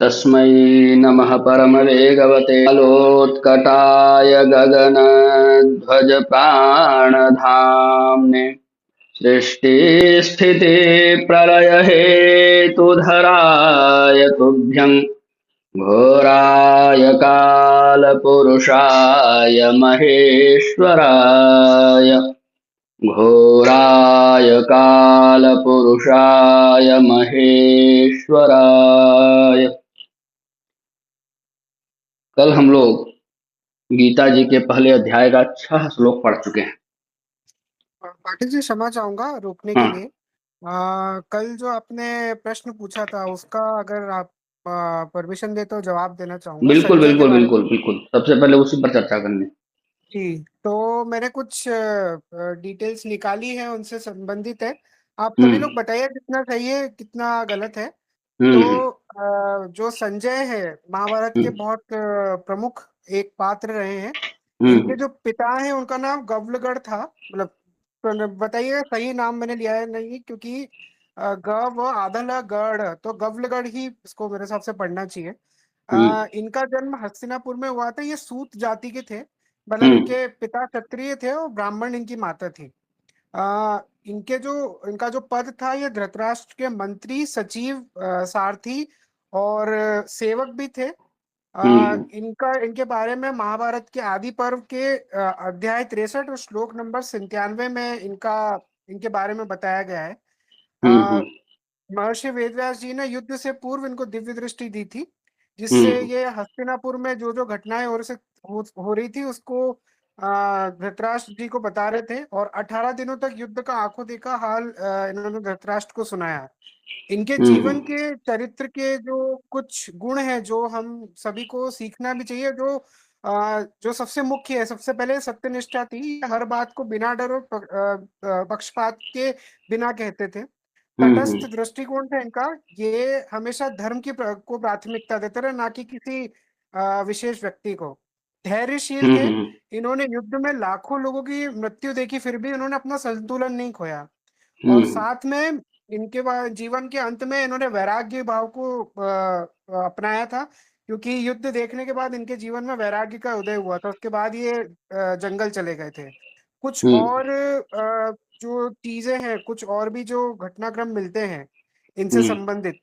तस्मै नमः परमवेगवते कालोत्कटाय गगनध्वजप्राणधाम्ने सृष्टिस्थितिप्रलयहेतुधराय तुभ्यं घोराय कालपुरुषाय महेश्वराय घोराय कालपुरुषाय महेश्वराय। कल हम लोग गीता जी के पहले अध्याय का 6 श्लोक पढ़ चुके हैं। पाटिल जी, क्षमा चाहूंगा रोकने के हाँ, लिए। कल जो आपने प्रश्न पूछा था उसका अगर आप परमिशन दे तो जवाब देना चाहूंगा, बिल्कुल संजय के बिल्कुल बारे में। बिल्कुल बिल्कुल, सबसे पहले उसी पर चर्चा करनी। जी, तो मैंने कुछ डिटेल्स निकाली है, उनसे संबंधित है। आप सभी लोग हम्म बताइए कितना सही है कितना गलत है। तो हम्म जो संजय है, महाभारत के हम्म बहुत प्रमुख एक पात्र रहे हैं। इनके हम्म जो पिता हैं उनका नाम गवलगढ़ था, मतलब तो बताइए सही नाम मैंने लिया है नहीं, क्योंकि ग व आधा गढ़, तो गवलगढ़ ही इसको मेरे हिसाब से पढ़ना चाहिए। हम्म इनका जन्म हस्तिनापुर में हुआ था। ये सूत जाति के थे, मतलब हम्म इनके पिता क्षत्रिय थे और ब्राह्मण इनकी माता थी। आ, इनका जो पद था, ये धृतराष्ट्र के मंत्री, सचिव, सारथी और सेवक भी थे। हम्म इनके बारे में महाभारत के आदि पर्व के अध्याय 63 और श्लोक नंबर 97 में इनके बारे में बताया गया है। हम्म महर्षि वेदव्यास जी ने युद्ध से पूर्व इनको दिव्य दृष्टि दी थी, जिससे हम्म ये हस्तिनापुर में जो जो घटनाएं हो रही थी उसको धृतराष्ट्र जी को बता रहे थे, और 18 दिनों तक युद्ध का आंखों देखा हाल इन्होंने धृतराष्ट्र को सुनाया। इनके जीवन हम्म के चरित्र के जो कुछ गुण हैं जो हम सभी को सीखना भी चाहिए, जो सबसे मुख्य है, सबसे पहले सत्यनिष्ठा थी। हर बात को बिना डर और पक्षपात के बिना कहते थे। हम्म तटस्थ दृष्टिकोण था इनका। ये हमेशा धर्म को प्राथमिकता देते रहे, ना कि किसी विशेष व्यक्ति को। धैर्यशील थे। हम्म इन्होंने युद्ध में लाखों लोगों की मृत्यु देखी, फिर भी इन्होंने अपना संतुलन नहीं खोया। और हम्म साथ में जीवन के अंत में इन्होंने वैराग्य भाव को अपनाया था, क्योंकि युद्ध देखने के बाद इनके जीवन में वैराग्य का उदय हुआ था। उसके बाद ये जंगल चले गए थे। कुछ हम्म और जो चीजें हैं, कुछ और भी जो घटनाक्रम मिलते हैं इनसे हम्म संबंधित,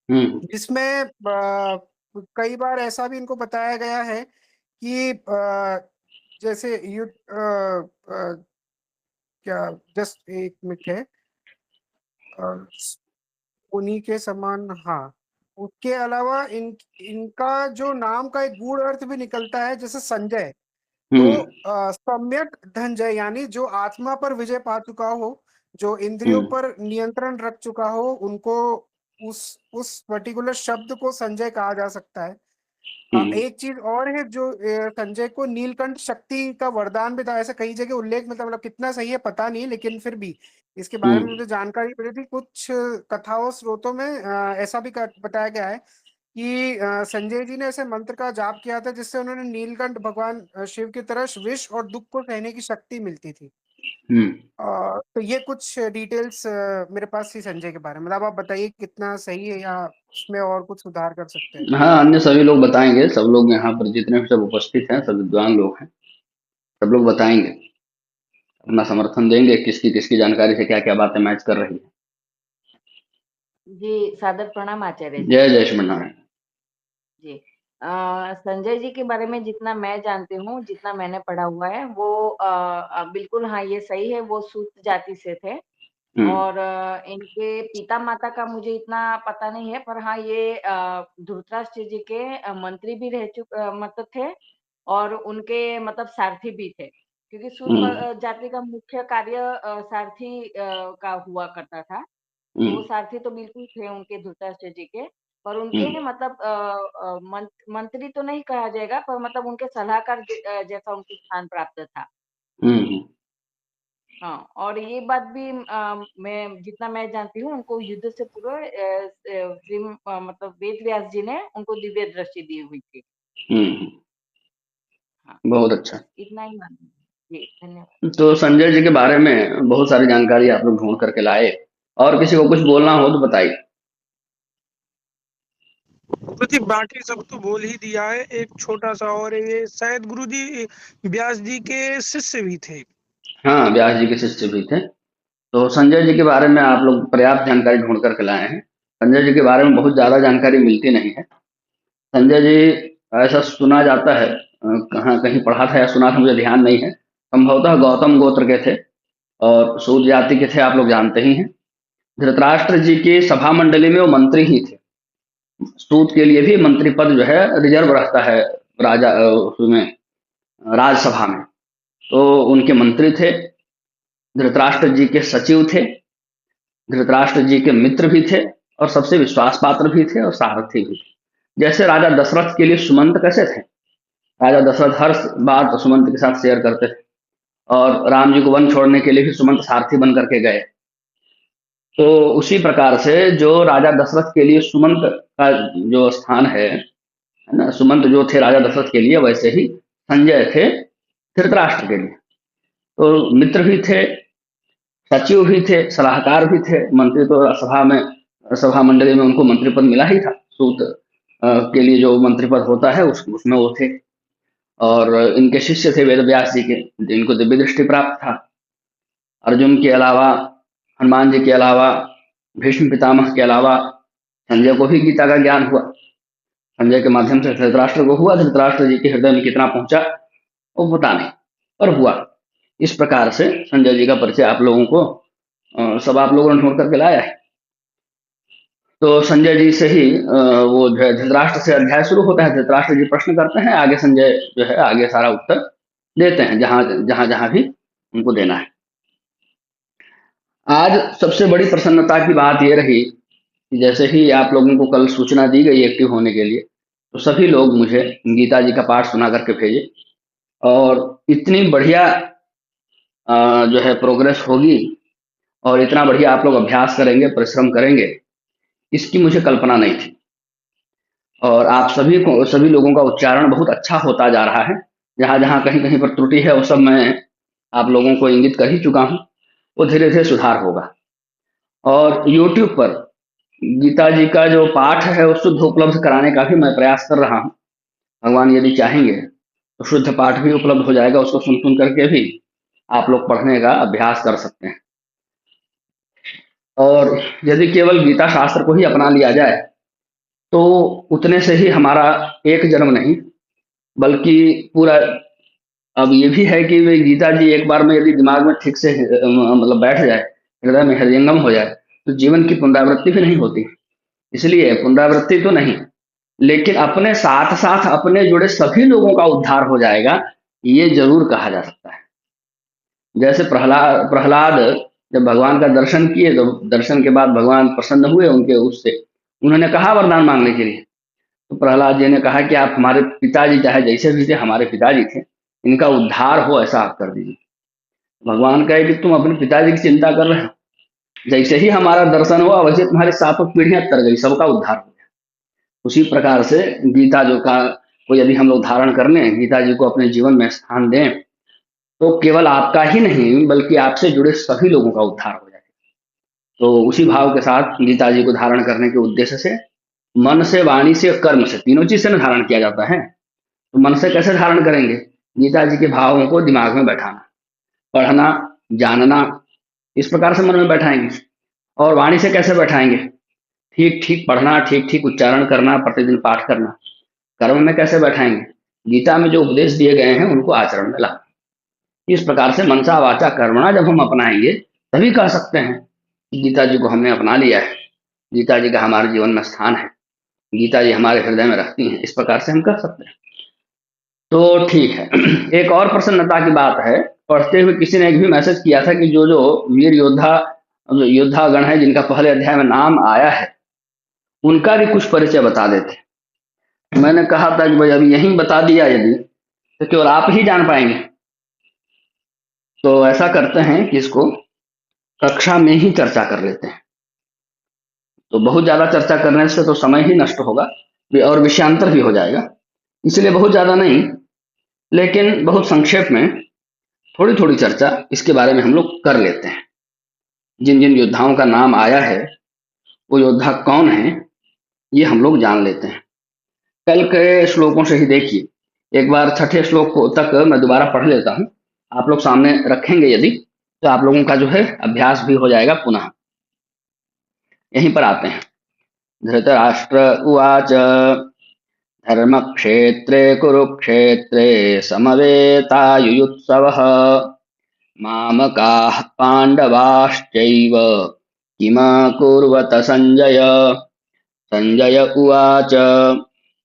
हम्म जिसमें कई बार ऐसा भी इनको बताया गया है कि जैसे युद्ध क्या, जस्ट एक मिनट है, अ, उन्हीं के समान, हाँ। उसके अलावा इनका जो नाम का एक गूढ़ अर्थ भी निकलता है, जैसे संजय। तो हम्म सम्यक धनंजय, यानी जो आत्मा पर विजय पा चुका हो, जो इंद्रियों हम्म पर नियंत्रण रख चुका हो, उनको उस पर्टिकुलर शब्द को संजय कहा जा सकता है। हम्म एक चीज और है, जो संजय को नीलकंठ शक्ति का वरदान भी था, ऐसे कई जगह उल्लेख मिलता है। मतलब कितना सही है पता नहीं, लेकिन फिर भी इसके बारे में हम्म मुझे जानकारी मिली थी। कुछ कथाओं स्रोतों में ऐसा भी बताया गया है कि संजय जी ने ऐसे मंत्र का जाप किया था जिससे उन्होंने नीलकंठ भगवान शिव की तरह विष और दुख को सहने की शक्ति मिलती थी। हम्म तो ये कुछ डिटेल्स मेरे पास थी संजय के बारे में। मतलब आप बताइए कितना सही है, या उसमें और कुछ सुधार कर सकते हैं। हाँ, अन्य सभी लोग बताएंगे। सब लोग यहाँ पर जितने भी सब उपस्थित हैं, सब विद्वान लोग हैं, सब लोग बताएंगे, अपना समर्थन देंगे, किसकी किसकी जानकारी से क्या क्या बातें मैच कर रही जी, सादर प्रणाम आचार्य है। जी। जय जय श्रीमनारायण। जी, संजय जी के बारे में जितना मैं जानती हूँ, जितना मैंने पढ़ा हुआ है, वो बिल्कुल हाँ, ये सही है, वो सूत जाति से थे। हम्म और इनके पिता माता का मुझे इतना पता नहीं है, पर हाँ, ये धृतराष्ट्र जी के मंत्री भी मतलब थे, और उनके मतलब सारथी भी थे, क्योंकि सूत हम्म जाति का मुख्य कार्य सारथी का हुआ करता था। तो वो हम्म सारथी तो बिल्कुल थे उनके धृतराष्ट्र जी के, पर उनके हम्म मतलब मंत्री तो नहीं कहा जाएगा, पर मतलब उनके सलाहकार जैसा उनको स्थान प्राप्त था। हम्म हाँ, और ये बात भी मैं जितना मैं जानती हूँ, उनको युद्ध से पूर्व मतलब वेद व्यास जी ने उनको दिव्य दृष्टि दी हुई थी। हम्म हाँ, बहुत अच्छा। बस इतना ही मालूम है। जी, धन्यवाद। तो संजय जी के बारे में बहुत सारी जानकारी आप लोग ढूंढ करके लाए, और किसी को कुछ बोलना हो तो बताइए। प्रति बाकी सब तो बोल ही दिया है। एक छोटा सा और ये शायद गुरुजी व्यास जी के शिष्य भी थे। हाँ, व्यास जी के शिष्य भी थे। तो संजय जी के बारे में आप लोग पर्याप्त जानकारी ढूंढ करके लाए हैं। संजय जी के बारे में बहुत ज़्यादा जानकारी मिलती नहीं है। संजय जी ऐसा सुना जाता है, कहाँ कहीं पढ़ा था या सुना था मुझे ध्यान नहीं है, संभवतः गौतम गोत्र के थे और सूर्य जाति के थे, आप लोग जानते ही हैं। धृतराष्ट्र जी की सभा मंडली में वो मंत्री ही थे। सूत के लिए भी मंत्री पद जो है रिजर्व रहता है राजा उसमें राज्यसभा में। तो उनके मंत्री थे, धृतराष्ट्र जी के सचिव थे, धृतराष्ट्र जी के मित्र भी थे और सबसे विश्वास पात्र भी थे और सारथी भी थे। जैसे राजा दशरथ के लिए सुमंत कैसे थे, राजा दशरथ हर बात सुमंत के साथ शेयर करते थे और राम जी को वन छोड़ने के लिए भी सुमंत सारथी बन करके गए। तो उसी प्रकार से जो राजा दशरथ के लिए सुमंत का जो स्थान है ना, सुमंत जो थे राजा दशरथ के लिए, वैसे ही संजय थे धृतराष्ट्र के लिए। तो मित्र भी थे, सचिव भी थे, सलाहकार भी थे। मंत्री तो सभा मंडली में उनको मंत्री पद मिला ही था। सूत के लिए जो मंत्री पद होता है उसमें वो थे। और इनके शिष्य थे वेद व्यास जी के, जिनको दिव्य दृष्टि प्राप्त था। अर्जुन के अलावा, हनुमान जी के अलावा, भीष्म पितामह के अलावा संजय को भी गीता का ज्ञान हुआ। संजय के माध्यम से धृतराष्ट्र को हुआ। धृतराष्ट्र जी के हृदय में कितना पहुंचा वो पता नहीं, पर हुआ। इस प्रकार से संजय जी का परिचय आप लोगों को सब आप लोगों ने ढूंढ करके लाया है। तो संजय जी से ही वो जो है धृतराष्ट्र से अध्याय शुरू होता है। धृतराष्ट्र जी प्रश्न करते हैं, आगे संजय जो है आगे सारा उत्तर देते हैं जहां भी उनको देना है। आज सबसे बड़ी प्रसन्नता की बात यह रही कि जैसे ही आप लोगों को कल सूचना दी गई एक्टिव होने के लिए, तो सभी लोग मुझे गीता जी का पाठ सुना करके भेजे और इतनी बढ़िया जो है प्रोग्रेस होगी और इतना बढ़िया आप लोग अभ्यास करेंगे, परिश्रम करेंगे, इसकी मुझे कल्पना नहीं थी। और आप सभी लोगों का उच्चारण बहुत अच्छा होता जा रहा है। जहां जहां कहीं कहीं पर त्रुटि है वो सब मैं आप लोगों को इंगित कर ही चुका हूं। वो धीरे धीरे सुधार होगा। और YouTube पर गीता जी का जो पाठ है वो शुद्ध उपलब्ध कराने का भी मैं प्रयास कर रहा हूँ। भगवान यदि चाहेंगे तो शुद्ध पाठ भी उपलब्ध हो जाएगा। उसको सुन सुन करके भी आप लोग पढ़ने का अभ्यास कर सकते हैं। और यदि केवल गीता शास्त्र को ही अपना लिया जाए तो उतने से ही हमारा एक जन्म नहीं बल्कि पूरा, अब ये भी है कि वे गीता जी एक बार में यदि दिमाग में ठीक से मतलब बैठ जाए, हृदय में हृदयंगम हो जाए, तो जीवन की पुनरावृत्ति भी नहीं होती। इसलिए पुनरावृत्ति तो नहीं, लेकिन अपने साथ साथ अपने जुड़े सभी लोगों का उद्धार हो जाएगा, ये जरूर कहा जा सकता है। जैसे प्रहलाद जब भगवान का दर्शन किए तो दर्शन के बाद भगवान प्रसन्न हुए उनके उससे, उन्होंने कहा वरदान मांगने के लिए। तो प्रहलाद जी ने कहा कि आप हमारे पिताजी चाहे जैसे भी थे, हमारे पिताजी थे, इनका उद्धार हो ऐसा आप कर दीजिए। भगवान कहे कि तुम अपने पिताजी की चिंता कर रहे हो, जैसे ही हमारा दर्शन हुआ वैसे तुम्हारी सातों पीढ़ियां तर गई, सबका उद्धार हो गया। उसी प्रकार से गीता जो का को यदि हम लोग धारण कर लें, गीता जी को अपने जीवन में स्थान दें, तो केवल आपका ही नहीं बल्कि आपसे जुड़े सभी लोगों का उद्धार हो जाएगा। तो उसी भाव के साथ गीता जी को धारण करने के उद्देश्य से मन से, वाणी से, कर्म से, तीनों चीज से न धारण किया जाता है। तो मन से कैसे धारण करेंगे? गीता जी के भावों को दिमाग में बैठाना, पढ़ना, जानना, इस प्रकार से मन में बैठाएंगे। और वाणी से कैसे बैठाएंगे? ठीक ठीक पढ़ना, ठीक ठीक उच्चारण करना, प्रतिदिन पाठ करना। कर्म में कैसे बैठाएंगे? गीता में जो उपदेश दिए गए हैं उनको आचरण में लाना। इस प्रकार से मनसा वाचा कर्मणा जब हम अपनाएंगे तभी कह सकते हैं कि गीता जी को हमने अपना लिया है, गीता जी का हमारे जीवन में स्थान है, गीता जी हमारे हृदय में रखती हैं। इस प्रकार से हम कह सकते हैं। तो ठीक है। एक और प्रसन्नता की बात है, पढ़ते हुए किसी ने एक भी मैसेज किया था कि जो जो वीर योद्धागण है जिनका पहले अध्याय में नाम आया है उनका भी कुछ परिचय बता देते। मैंने कहा था कि भाई अभी यहीं बता दिया यदि तो केवल आप ही जान पाएंगे। तो ऐसा करते हैं कि इसको कक्षा में ही चर्चा कर लेते हैं। तो बहुत ज्यादा चर्चा करने से तो समय ही नष्ट होगा और विषयांतर भी हो जाएगा। इसलिए बहुत ज्यादा नहीं, लेकिन बहुत संक्षेप में थोड़ी थोड़ी चर्चा इसके बारे में हम लोग कर लेते हैं। जिन जिन योद्धाओं का नाम आया है वो योद्धा कौन है ये हम लोग जान लेते हैं। कल के श्लोकों से ही देखिए। एक बार छठे श्लोक को तक मैं दोबारा पढ़ लेता हूँ, आप लोग सामने रखेंगे यदि, तो आप लोगों का जो है अभ्यास भी हो जाएगा पुनः। यहीं पर आते हैं। धृतराष्ट्र उवाच धर्मक्षेत्रे कुरुक्षेत्रे समवेतायुयुत्सवः मामकाः पाण्डवाश्चैव किमकुर्वत संजय। संजय उवाच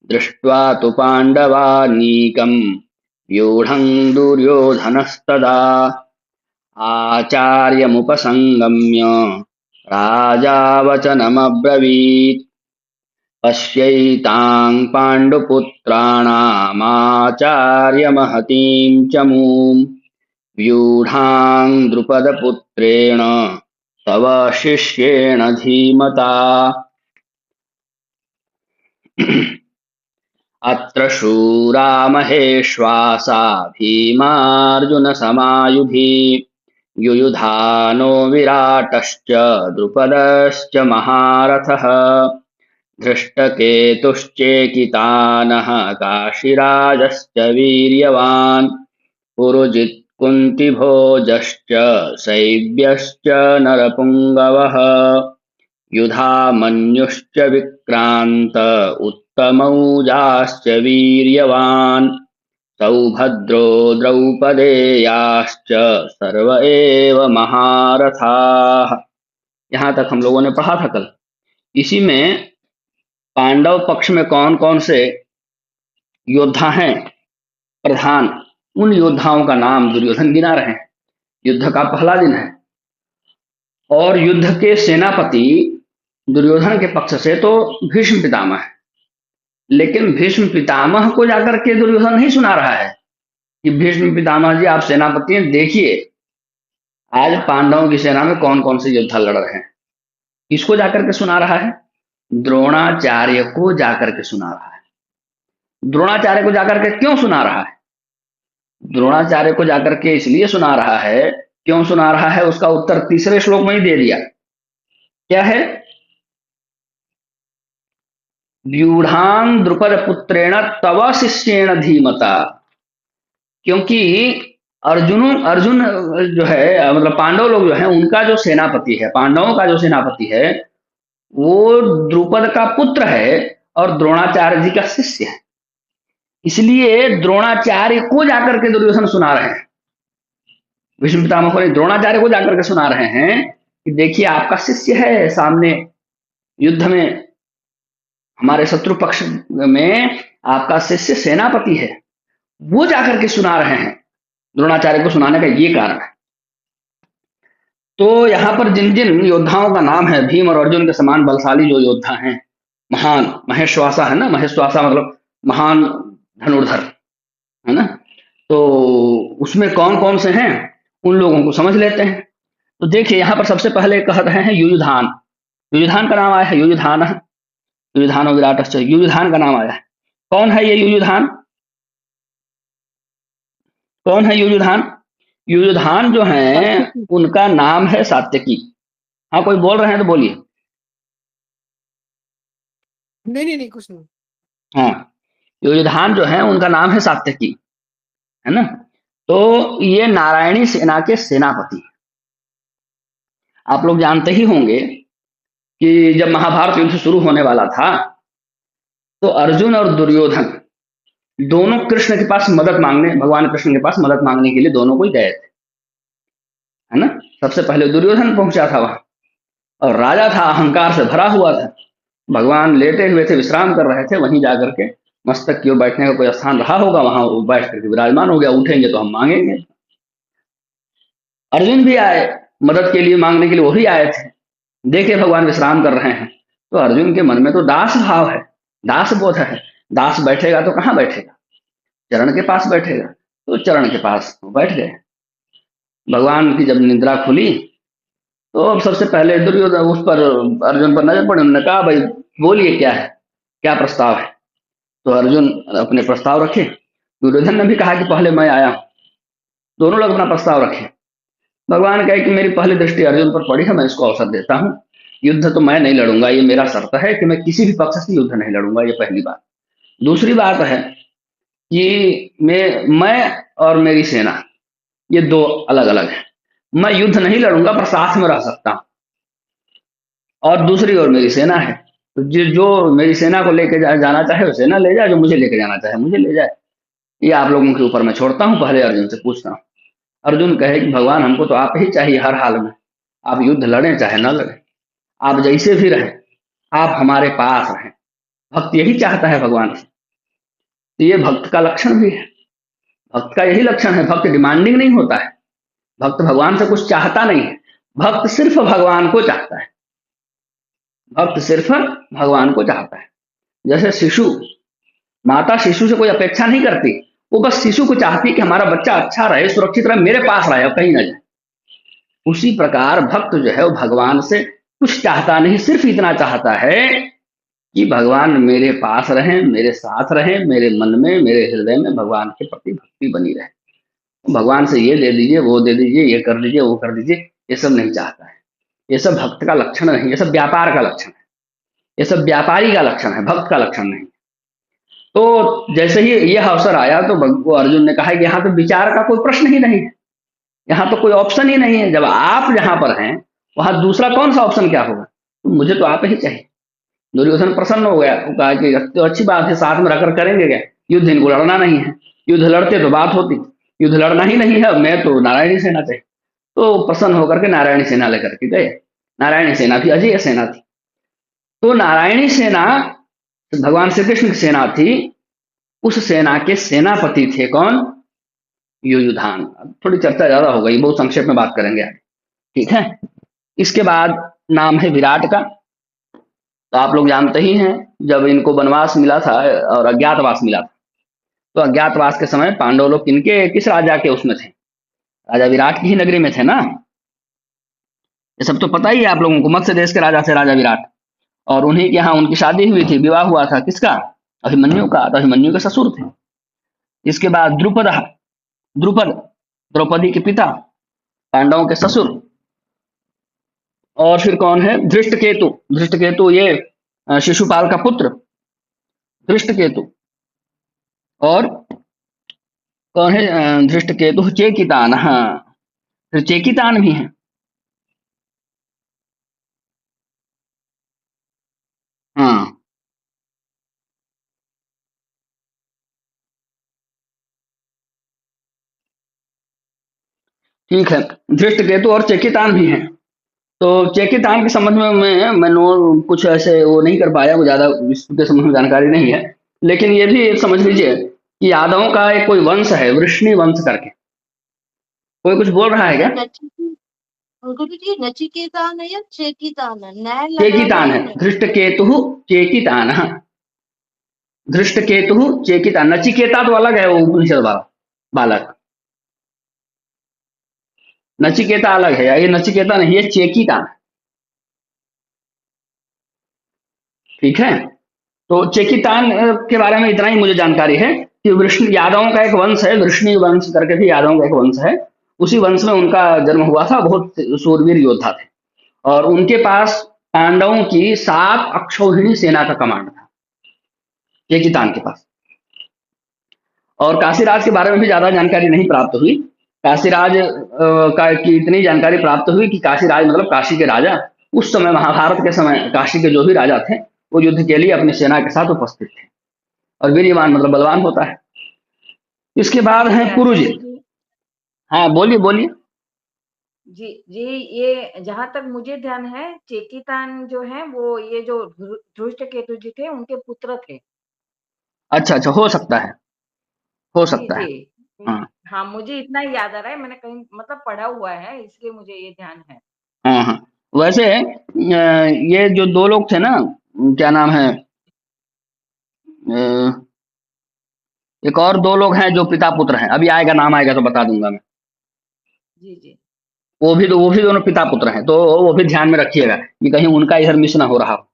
दृष्ट्वा तु पाण्डवानीकं व्यूढं दुर्योधनस्तदा आचार्यमुपसंगम्य राजा वचनमब्रवीत् पश्यैतां पाण्डुपुत्राणामाचार्यमहतीं च मूं व्यूढां द्रुपदपुत्रेण तव शिष्येण धीमता। अत्र शूरा महेश्वासा भीमार्जुनसमायुधि युयुधानो विराटश्च द्रुपदश्च महारथः धृष्टकेतुश्चेकितानः काशीराजश्च वीर्यवान् पुरुजित् कुन्तिभोजश्च शैब्यश्च नरपुङ्गवः युधामन्युश्च विक्रान्त उत्तमौजाश्च वीर्यवान् सौभद्रो द्रौपदेयाश्च सर्व एव महारथाः। यहाँ तक हम लोगों ने पढ़ा था कल। इसी में पांडव पक्ष में कौन कौन से योद्धा हैं प्रधान, उन योद्धाओं का नाम दुर्योधन गिना रहे हैं। युद्ध का पहला दिन है और युद्ध के सेनापति दुर्योधन के पक्ष से तो भीष्म पितामह है, लेकिन भीष्म पितामह को जाकर के दुर्योधन नहीं सुना रहा है कि भीष्म पितामह जी आप सेनापति हैं, देखिए आज पांडवों की सेना में कौन कौन से योद्धा लड़ रहे हैं। किसको जाकर के सुना रहा है? द्रोणाचार्य को जाकर के सुना रहा है। द्रोणाचार्य को जाकर के क्यों सुना रहा है? द्रोणाचार्य को जाकर के इसलिए सुना रहा है, क्यों सुना रहा है उसका उत्तर तीसरे श्लोक में ही दे दिया। क्या है? व्यूढ़ां द्रुपद पुत्रेण तव शिष्येण धीमता। क्योंकि अर्जुन जो है, मतलब पांडव लोग जो है, उनका जो सेनापति है, पांडवों का जो सेनापति है वो द्रुपद का पुत्र है और द्रोणाचार्य जी का शिष्य है। इसलिए द्रोणाचार्य को जाकर के दुर्योधन सुना रहे हैं, भीष्म पितामह को नहीं, द्रोणाचार्य को जाकर के सुना रहे हैं कि देखिए आपका शिष्य है, सामने युद्ध में हमारे शत्रु पक्ष में आपका शिष्य सेनापति है, वो जाकर के सुना रहे हैं। द्रोणाचार्य को सुनाने का ये कारण है। तो यहां पर जिन जिन योद्धाओं का नाम है, भीम और अर्जुन के समान बलशाली जो योद्धा हैं, महान महेश्वासा है ना, महेश्वासा मतलब महान धनुर्धर है ना, तो उसमें कौन कौन से हैं उन लोगों को समझ लेते हैं। तो देखिए यहां पर सबसे पहले कह रहे हैं युयुधान। युयुधान का नाम आया है, युयुधान विराटश्च, युयुधान का नाम आया है। कौन है ये युयुधान? कौन है युयुधान? युयुधान जो है उनका नाम है सात्यकी। हाँ, कोई बोल रहे हैं तो बोलिए। नहीं कुछ नहीं। हाँ, युयुधान जो है उनका नाम है सात्यकी, है ना। तो ये नारायणी सेना के सेनापति। आप लोग जानते ही होंगे कि जब महाभारत युद्ध शुरू होने वाला था तो अर्जुन और दुर्योधन दोनों कृष्ण के पास मदद मांगने, भगवान कृष्ण के पास मदद मांगने के लिए दोनों को गए थे, है ना। सबसे पहले दुर्योधन पहुंचा था वहां और राजा था, अहंकार से भरा हुआ था। भगवान लेटे हुए थे, विश्राम कर रहे थे, वहीं जाकर के मस्तक की ओर बैठने का कोई स्थान रहा होगा, वहां वो बैठ करके विराजमान हो गया, उठेंगे तो हम मांगेंगे। अर्जुन भी आए मदद के लिए, मांगने के लिए वही आए थे। देखे भगवान विश्राम कर रहे हैं तो अर्जुन के मन में तो दास भाव है, दास बोध है। दास बैठेगा तो कहाँ बैठेगा? चरण के पास बैठेगा। तो चरण के पास बैठ गए। भगवान की जब निद्रा खुली तो अब सबसे पहले दुर्योधन उस पर, अर्जुन पर नजर पड़ी। उन्होंने कहा भाई बोलिए क्या है, क्या प्रस्ताव है? तो अर्जुन अपने प्रस्ताव रखे, दुर्योधन ने भी कहा कि पहले मैं आया हूं। दोनों लोग अपना प्रस्ताव रखे। भगवान कहे कि मेरी पहली दृष्टि अर्जुन पर पड़ी है, मैं इसको अवसर देता हूं। युद्ध तो मैं नहीं लड़ूंगा, ये मेरा शर्त है कि मैं किसी भी पक्ष से युद्ध नहीं लड़ूंगा, ये पहली बात। दूसरी बात है कि मैं और मेरी सेना, ये दो अलग अलग है। मैं युद्ध नहीं लड़ूंगा पर साथ में रह सकता हूं, और दूसरी ओर मेरी सेना है। तो जो मेरी सेना को लेके जाना चाहे वो सेना ले जाए, जो मुझे लेके जाना चाहे मुझे ले जाए। ये आप लोगों के ऊपर मैं छोड़ता हूँ। पहले अर्जुन से पूछता हूँ। अर्जुन कहे कि भगवान, हमको तो आप ही चाहिए हर हाल में। आप युद्ध लड़ें चाहे न लड़ें, आप जैसे भी रहें, आप हमारे पास रहें। भक्त यही चाहता है भगवान से। तो ये भक्त का लक्षण भी है। भक्त का यही लक्षण है। भक्त डिमांडिंग नहीं होता है। भक्त भगवान से कुछ चाहता नहीं है। भक्त सिर्फ भगवान को चाहता है। भक्त सिर्फ भगवान को चाहता है। जैसे शिशु, माता शिशु से कोई अपेक्षा नहीं करती, वो बस शिशु को चाहती कि हमारा बच्चा अच्छा रहे, सुरक्षित रहे, मेरे पास रहे और कहीं ना जाए। उसी प्रकार भक्त जो है वो भगवान से कुछ चाहता नहीं, सिर्फ इतना चाहता है कि भगवान मेरे पास रहें, मेरे साथ रहें, मेरे मन में, मेरे हृदय में भगवान के प्रति भक्ति बनी रहे। भगवान से ये दे दीजिए, वो दे दीजिए, ये कर दीजिए, वो कर दीजिए, ये सब नहीं चाहता है। ये सब भक्त का लक्षण नहीं, ये सब व्यापार का लक्षण है। ये सब व्यापारी का लक्षण है, भक्त का लक्षण नहीं। तो जैसे ही यह अवसर आया तो वो अर्जुन ने कहा कि यहाँ तो विचार का कोई प्रश्न ही नहीं है, यहाँ तो कोई ऑप्शन ही नहीं है। जब आप जहां पर हैं वहां दूसरा कौन सा ऑप्शन क्या होगा? तो मुझे तो आप ही चाहिए। दुर्योधन प्रसन्न हो गया, वो कहा कि तो अच्छी बात है, साथ में रखकर करेंगे क्या? युद्ध इनको लड़ना नहीं है। युद्ध लड़ते तो बात होती, युद्ध लड़ना ही नहीं है, मैं तो नारायणी सेना चाहिए। तो प्रसन्न होकर के नारायणी सेना लेकर के गए। नारायणी सेना भी अजय सेना थी। तो नारायणी सेना भगवान श्री कृष्ण की सेना थी। उस सेना के सेनापति थे कौन? युयुधान। थोड़ी चर्चा ज्यादा हो गई, बहुत संक्षेप में बात करेंगे आगे, ठीक है। इसके बाद नाम है विराट का। तो आप लोग जानते ही हैं, जब इनको वनवास मिला था और अज्ञातवास मिला था, तो अज्ञातवास के समय पांडव लोग किस राजा के उसमें थे? राजा विराट की ही नगरी में थे ना। ये सब तो पता ही है आप लोगों को। मत्स्य देश के राजा थे राजा विराट, और उन्हीं के यहाँ उनकी शादी हुई थी, विवाह हुआ था। किसका? अभिमन्यु का। तो अभिमन्यु के ससुर थे। इसके बाद द्रुपद, द्रुपद द्रौपदी के पिता, पांडवों के ससुर। और फिर कौन है? धृष्टकेतु। धृष्टकेतु ये शिशुपाल का पुत्र धृष्टकेतु। और कौन है? धृष्टकेतु चेकितान। हाँ, फिर चेकितान भी है। हाँ, ठीक है। धृष्टकेतु और चेकितान भी हैं। तो चेकितान के संबंध में मैं कुछ ऐसे वो नहीं कर पाया, वो ज्यादा इसके संबंध में जानकारी नहीं है। लेकिन ये भी समझ लीजिए कि यादवों का एक कोई वंश है, वृष्णि वंश करके। कोई कुछ बोल रहा है क्या? गुरु जी नचिकेतान है या चेकितान है? न्याय लगा चेकितान है। हुआ है। धृष्टकेतु चेकितान। धृष्टकेतु चेकितान। नचिकेता तो अलग है, वो उपनिषद वाला बालक। नचिकेता अलग है, ये नचिकेता नहीं, ये चेकितान। ठीक है। तो चेकितान के बारे में इतना ही मुझे जानकारी है कि वृष्णि यादवों का एक वंश है, वृष्णि वंश करके भी यादवों का एक वंश है। उसी वंश में उनका जन्म हुआ था। बहुत शूरवीर योद्धा थे, और उनके पास पांडवों की 7 अक्षौहिणी सेना का कमांड था चेकितान के पास। और काशीराज के बारे में भी ज्यादा जानकारी नहीं प्राप्त हुई। काशीराज का की इतनी जानकारी प्राप्त हुई कि काशीराज मतलब काशी के राजा। उस समय महाभारत के समय काशी के जो भी राजा थे वो युद्ध के लिए अपनी सेना के साथ उपस्थित थे। और वीर्यवान मतलब बलवान होता है। इसके बाद है पुरुजित। हाँ, बोलिए बोलिए। जी जी, ये जहां तक मुझे ध्यान है, चेकितान जो है वो ये जो धृष्टकेतु जी थे उनके पुत्र थे। अच्छा अच्छा, हो सकता है, हो जी सकता है। जी। हाँ हाँ, मुझे इतना ही याद आ रहा है, मैंने कहीं मतलब पढ़ा हुआ है, इसलिए मुझे ये ध्यान है। हाँ हाँ। वैसे ये जो 2 लोग थे ना, क्या नाम है, एक और 2 लोग हैं जो पिता पुत्र हैं। अभी आएगा, नाम आएगा तो बता दूंगा मैं। जी जी। वो भी दोनों पिता पुत्र हैं, तो वो भी ध्यान में रखिएगा कि कहीं उनका इधर मिस ना हो रहा हो।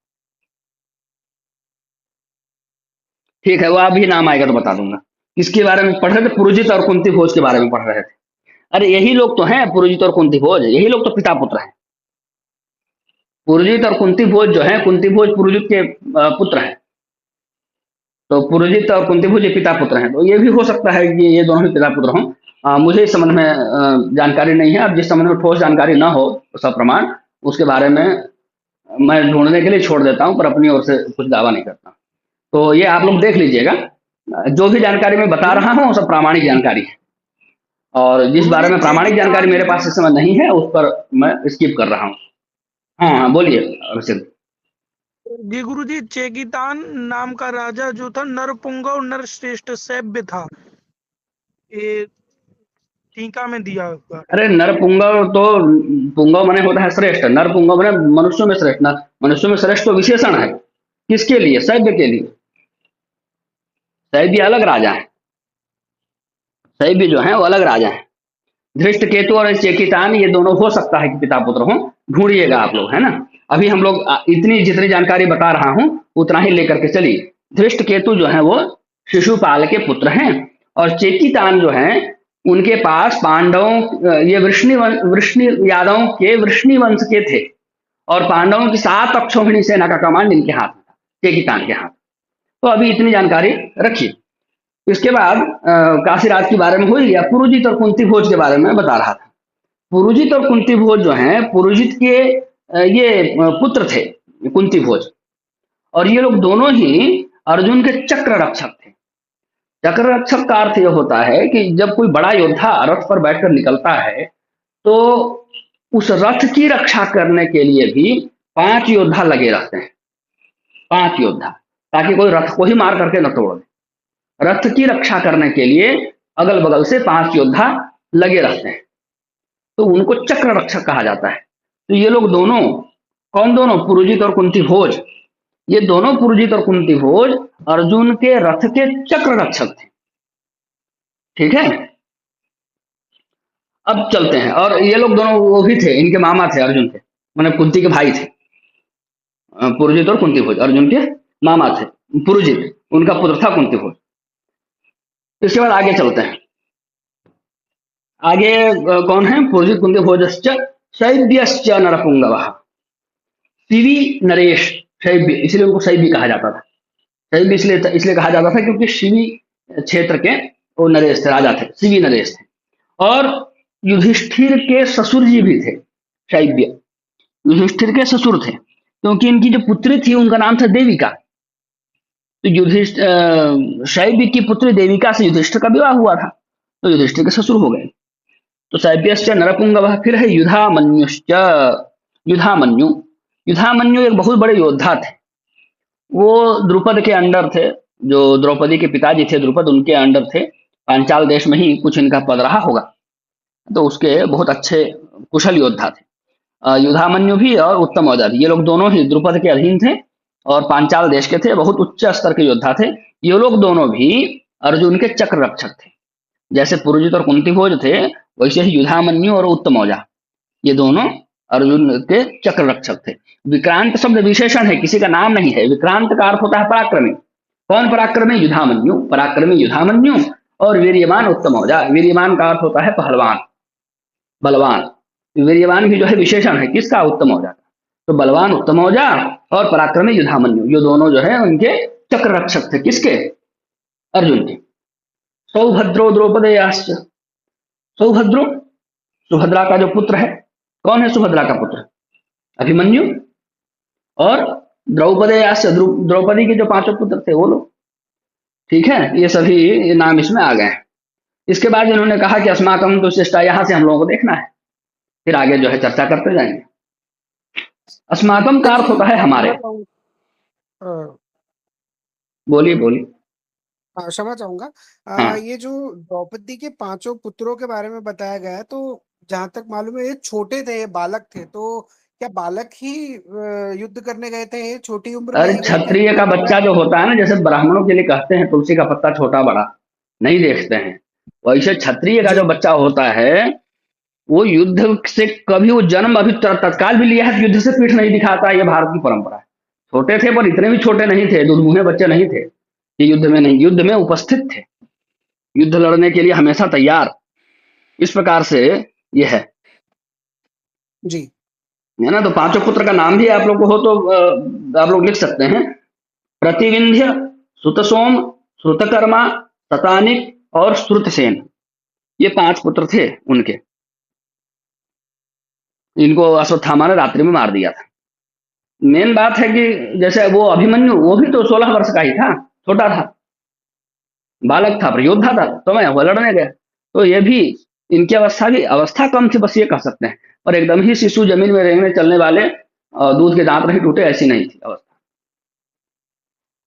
ठीक है, वो अभी नाम आएगा तो बता दूंगा। किसके बारे में पढ़ रहे थे? पुरुजित और कुंती भोज के बारे में पढ़ रहे थे। अरे यही लोग तो हैं, पुरुजित और कुंती भोज, यही लोग तो पिता पुत्र हैं। पुरुजित और कुंती भोज जो है, कुंती भोज पुरुजित के पुत्र हैं। तो पुरोजित और कुंतीभोज ये पिता पुत्र हैं, तो ये भी हो सकता है कि ये दोनों ही पिता पुत्र हों। मुझे इस संबंध में जानकारी नहीं है। अब जिस संबंध में ठोस जानकारी ना हो सप्रमाण, उसके बारे में मैं ढूंढने के लिए छोड़ देता हूं, पर अपनी ओर से कुछ दावा नहीं करता। तो ये आप लोग देख लीजिएगा, जो भी जानकारी मैं बता रहा हूँ वो सब प्रामाणिक जानकारी है, और जिस बारे में प्रामाणिक जानकारी मेरे पास इस समय नहीं है उस पर मैं स्किप कर रहा हूँ। हाँ हाँ, बोलिए अभिषेक। जी गुरुजी, चेकितान नाम का राजा जो था नरपुंगा और नरश्रेष्ठ सभ्य था, ये टीका में दिया हुआ है। अरे नरपुंगव तो पुंगव माने होता है श्रेष्ठ, नरपुंगव माने मनुष्यों में श्रेष्ठ। मनुष्यों में श्रेष्ठ तो विशेषण है, किसके लिए? सैव्य के लिए। सैव्य अलग राजा है, सैव्य जो है वो अलग राजा है। धृष्ट केतु और चेकितान ये दोनों हो सकता है कि पिता पुत्र हो, ढूंढिएगा आप लोग, है ना। अभी हम लोग इतनी जितनी जानकारी बता रहा हूं उतना ही लेकर के चलिए। धृष्ट केतु जो है वो शिशुपाल के पुत्र हैं, और चेकितान जो है उनके पास पांडवों, ये वृष्णि यादवों के वृष्णि वंश के थे, और पांडवों की 7 अक्षौहिणी सेना का कमांड इनके हाथ में था, चेकितान के हाथ। तो अभी इतनी जानकारी रखिए। इसके बाद काशीराज के बारे में हो गया। पुरुजित और कुंती भोज के बारे में बता रहा था। पुरुजित और कुंती भोज जो है, पुरुजित के ये पुत्र थे कुंती भोज, और ये लोग दोनों ही अर्जुन के चक्र रक्षक थे। चक्र रक्षक का अर्थ यह होता है कि जब कोई बड़ा योद्धा रथ पर बैठकर निकलता है तो उस रथ की रक्षा करने के लिए भी 5 योद्धा लगे रहते हैं, 5 योद्धा, ताकि कोई रथ को ही मार करके न तोड़ दे। रथ की रक्षा करने के लिए अगल बगल से 5 योद्धा लगे रहते हैं, तो उनको चक्र रक्षक कहा जाता है। तो ये लोग दोनों, कौन दोनों? पुरुजित और कुंती भोज। ये दोनों पुरुजित और कुंती भोज अर्जुन के रथ के चक्र रक्षक थे, ठीक है। अब चलते हैं, और ये लोग दोनों वो भी थे, इनके मामा थे अर्जुन के, मतलब कुंती के भाई थे। पुरुजित और कुंती भोज अर्जुन के मामा थे। पुरुजित उनका पुत्र था कुंती भोज। इसके बाद आगे चलते हैं। आगे कौन है? पुरुजित कुंती भोजश्च शैव्यश्च नरपुंगवः। शिवी नरेश, शैव्य, इसलिए उनको शैव्य कहा जाता था। शैव्य इसलिए कहा जाता था क्योंकि शिवी क्षेत्र के वो नरेश थे, राजा थे, शिवी नरेश थे। और युधिष्ठिर के ससुर जी भी थे शैव्य, युधिष्ठिर के ससुर थे, क्योंकि इनकी जो पुत्री थी उनका नाम था देविका। तो शैव्य की पुत्री देविका से युधिष्ठिर का विवाह हुआ था, तो युधिष्ठिर के ससुर हो गए। तो शैव्यश्च नरपुंगवः। फिर है युधामन्युश्च। युधामन्यु, युधामन्यु एक बहुत बड़े योद्धा थे। वो द्रुपद के अंडर थे, जो द्रौपदी के पिताजी थे द्रुपद, उनके अंडर थे। पांचाल देश में ही कुछ इनका पद रहा होगा, तो उसके बहुत अच्छे कुशल योद्धा थे युधामन्यु भी और उत्तमौजा भी। ये लोग दोनों ही द्रुपद के अधीन थे और पांचाल देश के थे, बहुत उच्च स्तर के योद्धा थे। ये लोग दोनों भी अर्जुन के चक्र रक्षक थे। जैसे पुरुजित और कुंती भोज थे, वैसे ही युधामन्यु और उत्तमौजा ये दोनों अर्जुन के चक्र रक्षक थे। विक्रांत शब्द विशेषण है, किसी का नाम नहीं है। विक्रांत का अर्थ होता है पराक्रमी। कौन पराक्रमी? युधामन्यु, पराक्रमी युधामन्यु। और वीर्यवान उत्तमौजा, वीर्यवान का अर्थ होता है पहलवान, बलवान। वीर्यवान भी जो है विशेषण है किसका? उत्तमौजा का। तो बलवान उत्तमौजा और पराक्रमी युधामन्यु, ये दोनों जो है उनके चक्र रक्षक थे। किसके? अर्जुन के। सौभद्रो द्रौपदेयाश्च। सौभद्रो, सुभद्रा का जो पुत्र है। कौन है सुभद्रा का पुत्र? अभिमन्यु। और द्रौपदेयाश्च, द्रौपदी के जो 5 पुत्र थे वो लोग, ठीक है। ये सभी नाम इसमें आ गए हैं। इसके बाद इन्होंने कहा कि अस्माकं तो चेष्टा, यहां से हम लोगों को देखना है, फिर आगे जो है चर्चा करते जाएंगे। अस्माकं का अर्थ होता है हमारे। बोलिए बोलिए। क्षमा चाहूंगा। हाँ। ये जो द्रौपदी के 5 पुत्रों के बारे में बताया गया है, तो जहां तक मालूम है ये छोटे थे, ये बालक थे, तो क्या बालक ही युद्ध करने गए थे? ये छोटी उम्र में अरे ही गए थे? क्षत्रिय का बच्चा जो होता है ना, जैसे ब्राह्मणों के लिए कहते हैं तुलसी का पत्ता छोटा बड़ा नहीं देखते हैं, वैसे क्षत्रिय का जी जो बच्चा होता है वो युद्ध से कभी, वो जन्म अभी तत्काल भी लिया है तो युद्ध से पीठ नहीं दिखाता। ये भारत की परंपरा है। छोटे थे पर इतने भी छोटे नहीं थे, दुधमुहे बच्चे नहीं थे कि युद्ध में नहीं, युद्ध में उपस्थित थे, युद्ध लड़ने के लिए हमेशा तैयार। इस प्रकार से ये है जी। ना। तो 5 पुत्र का नाम भी आप लोग को हो तो आप लोग लिख सकते हैं। प्रतिविंध्य, श्रुतसोम, श्रुतकर्मा, शतानिक और श्रुतसेन, ये 5 पुत्र थे उनके। इनको अश्वत्थामा ने रात्रि में मार दिया था। मेन बात है कि जैसे वो अभिमन्यु, वो भी तो 16 वर्ष का ही था, छोटा था, बालक था, पर योद्धा था, तो मैं वो लड़ने गया। तो ये भी इनकी अवस्था कम थी, बस ये कह सकते हैं। और एकदम ही शिशु, जमीन में रेंगने चलने वाले, और दूध के दांत नहीं टूटे, ऐसी नहीं थी अवस्था।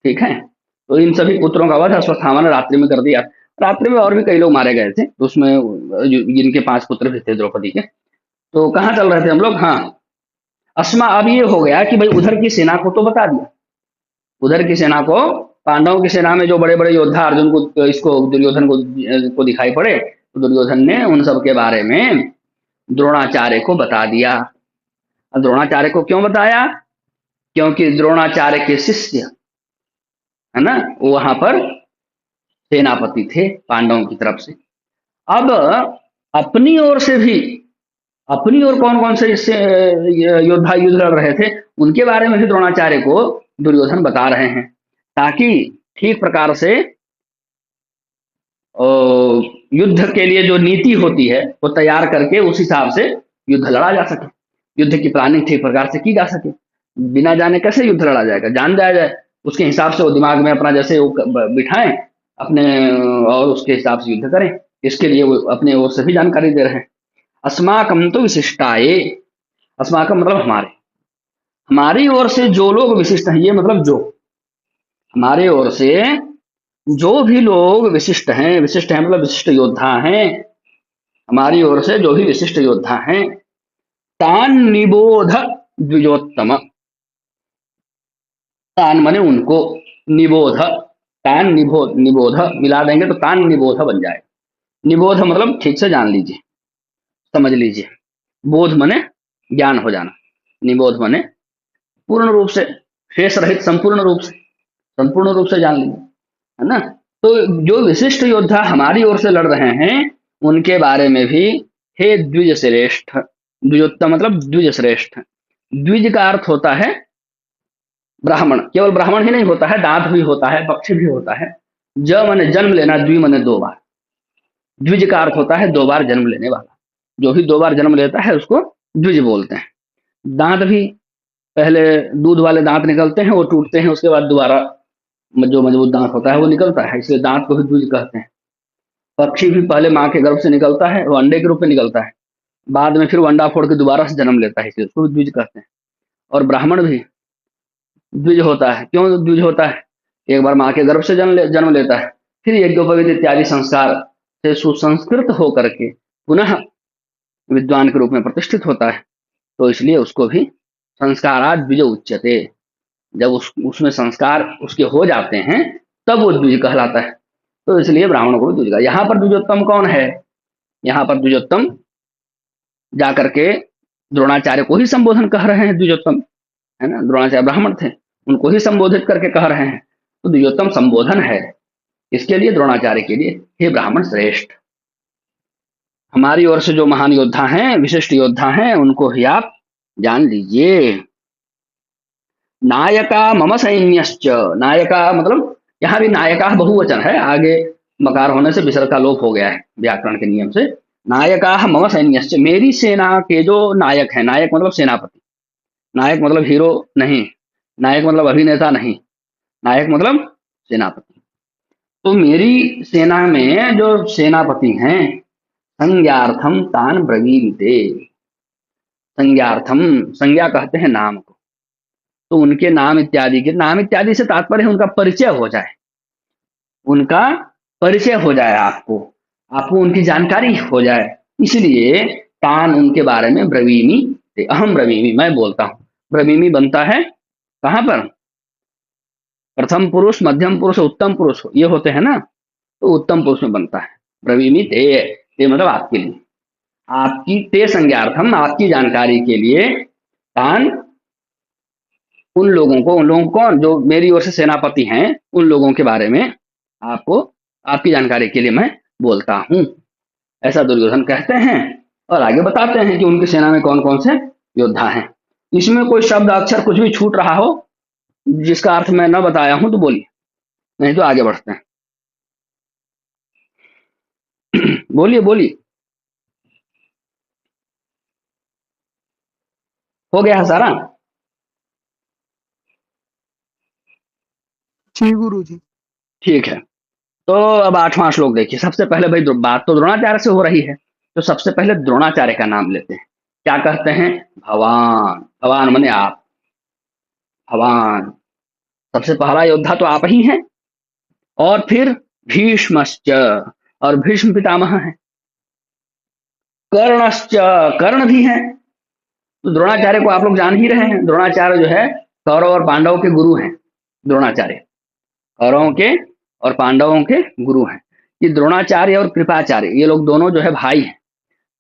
ठीक है, तो इन सभी पुत्रों का वध अश्वत्थामा ने रात्रि में कर दिया। रात्रि में और भी कई लोग मारे गए थे, तो उसमें जिनके 5 पुत्र भी थे द्रौपदी के। तो कहाँ चल रहे थे हम लोग? हाँ, अस्मा, अब ये हो गया कि भाई उधर की सेना को तो बता दिया, उधर की सेना को, पांडवों की सेना में जो बड़े बड़े योद्धा अर्जुन को, इसको दुर्योधन को दिखाई पड़े, तो दुर्योधन ने उन सब के बारे में द्रोणाचार्य को बता दिया। अब द्रोणाचार्य को क्यों बताया? क्योंकि द्रोणाचार्य के शिष्य है ना, वो वहां पर सेनापति थे पांडवों की तरफ से। अब अपनी ओर से भी, अपनी ओर कौन कौन से इससे योद्धा युद्ध लड़ रहे थे, उनके बारे में भी द्रोणाचार्य को दुर्योधन बता रहे हैं, ताकि ठीक प्रकार से युद्ध के लिए जो नीति होती है वो तैयार करके उस हिसाब से युद्ध लड़ा जा सके, युद्ध की प्लानिंग ठीक प्रकार से की जा सके। बिना जाने कैसे युद्ध लड़ा जाएगा? जान जाया जाए, उसके हिसाब से वो दिमाग में अपना जैसे वो बिठाएं अपने, और उसके हिसाब से युद्ध करें। इसके लिए वो अपने ओर से भी जानकारी दे रहे हैं। अस्माकम तो विशिष्टाये, अस्माकम मतलब हमारे, हमारी ओर से जो लोग विशिष्ट हैं, ये मतलब जो हमारे ओर से जो भी लोग विशिष्ट हैं, विशिष्ट है मतलब विशिष्ट योद्धा हैं, हमारी ओर से जो भी विशिष्ट योद्धा हैं, तान निबोध द्विजोत्तम, तान माने उनको, निबोध, तान निबोध, निबोध मिला देंगे तो तान निबोध बन जाए। निबोध मतलब ठीक से जान लीजिए, समझ लीजिए, बोध माने ज्ञान हो जाना, निबोध माने पूर्ण रूप से, शेष रहित, संपूर्ण रूप से, संपूर्ण रूप से जान लीजिए, है ना। तो जो विशिष्ट योद्धा हमारी ओर से लड़ रहे हैं उनके बारे में भी, हे द्विज श्रेष्ठ, द्विजोत्तम मतलब द्विज श्रेष्ठ। द्विज का अर्थ होता है ब्राह्मण, केवल ब्राह्मण ही नहीं होता है, दांत भी होता है, पक्षी भी होता है। ज माने जन्म लेना, द्वि माने 2 बार, द्विज का अर्थ होता है 2 बार जन्म लेने वाला। जो भी 2 बार जन्म लेता है उसको द्विज बोलते हैं। दांत भी, पहले दूध वाले दांत निकलते हैं, वो टूटते हैं, उसके बाद दोबारा जो मजबूत दांत होता है वो निकलता है, इसलिए दांत को भी द्विज कहते हैं। पक्षी भी पहले माँ के गर्भ से निकलता है, वो अंडे के रूप में निकलता है, बाद में फिर वो अंडा फोड़ के दोबारा से जन्म लेता है, इसलिए उसको भी द्विज कहते हैं। और ब्राह्मण भी द्विज होता है। क्यों द्विज होता है? एक बार माँ के गर्भ से जन्म लेता है, फिर यज्ञोपवीत इत्यादि संस्कार से सुसंस्कृत होकर के पुनः विद्वान के रूप में प्रतिष्ठित होता है, तो इसलिए उसको भी संस्काराद द्विज उच्यते। जब उसमें संस्कार उसके हो जाते हैं तब वो द्विज कहलाता है, तो इसलिए ब्राह्मणों को भी द्विज कहा। यहाँ पर द्विजोत्तम कौन है? यहाँ पर द्विजोत्तम जाकर के द्रोणाचार्य को ही संबोधन कह रहे हैं, द्विजोत्तम है ना, द्रोणाचार्य ब्राह्मण थे, उनको ही संबोधित करके कह रहे हैं, तो द्विजोत्तम संबोधन है इसके लिए, द्रोणाचार्य के लिए, हे ब्राह्मण श्रेष्ठ, हमारी ओर से जो महान योद्धा हैं, विशिष्ट योद्धा हैं, उनको ही आप जान लीजिए। नायका मम सैन्यश्च, नायका मतलब यहाँ भी नायका बहुवचन है, आगे मकार होने से विसर्ग का लोप हो गया है व्याकरण के नियम से। नायका मम सैन्यश्च, मेरी सेना के जो नायक हैं, नायक मतलब सेनापति, नायक मतलब हीरो नहीं, नायक मतलब अभिनेता नहीं, नायक मतलब सेनापति। तो मेरी सेना में जो सेनापति हैं, संज्ञार्थम तान ब्रवीमते, संज्ञार्थम, संज्ञा कहते हैं नाम को, तो उनके नाम इत्यादि के, नाम इत्यादि से तात्पर्य है उनका परिचय हो जाए, उनका परिचय हो जाए, आपको उनकी जानकारी हो जाए, इसलिए तान उनके बारे में ब्रवीमी, अहम ब्रवीमी, मैं बोलता हूं। ब्रवीमी बनता है कहां पर? प्रथम पुरुष, मध्यम पुरुष, उत्तम पुरुष, ये होते हैं ना, तो उत्तम पुरुष में बनता है ब्रवीमी ते मतलब आपके लिए, आपकी ते संज्ञार्थम, आपकी जानकारी के लिए, तान उन लोगों को कौन, जो मेरी ओर से सेनापति हैं, उन लोगों के बारे में आपको, आपकी जानकारी के लिए मैं बोलता हूं, ऐसा दुर्योधन कहते हैं। और आगे बताते हैं कि उनकी सेना में कौन कौन से योद्धा हैं। इसमें कोई शब्द अक्षर कुछ भी छूट रहा हो जिसका अर्थ मैं न बताया हूं तो बोलिए, नहीं तो आगे बढ़ते हैं। बोलिए बोलिए, हो गया है सारा? जी गुरुजी। ठीक है। तो अब 8वां श्लोक देखिए। सबसे पहले भाई बात तो द्रोणाचार्य से हो रही है, तो सबसे पहले द्रोणाचार्य का नाम लेते हैं। क्या कहते हैं? भवान। भवान माने आप, भवान। सबसे पहला योद्धा तो आप ही हैं। और फिर भीष्मश्च, और भीष्म पितामह हैं। कर्णश्च, कर्ण भी हैं। तो द्रोणाचार्य को आप लोग जान ही रहे हैं। द्रोणाचार्य जो है कौरव और पांडवों के गुरु हैं। द्रोणाचार्य कौरवों के और पांडवों के गुरु हैं। ये द्रोणाचार्य और कृपाचार्य, ये लोग दोनों जो है भाई हैं।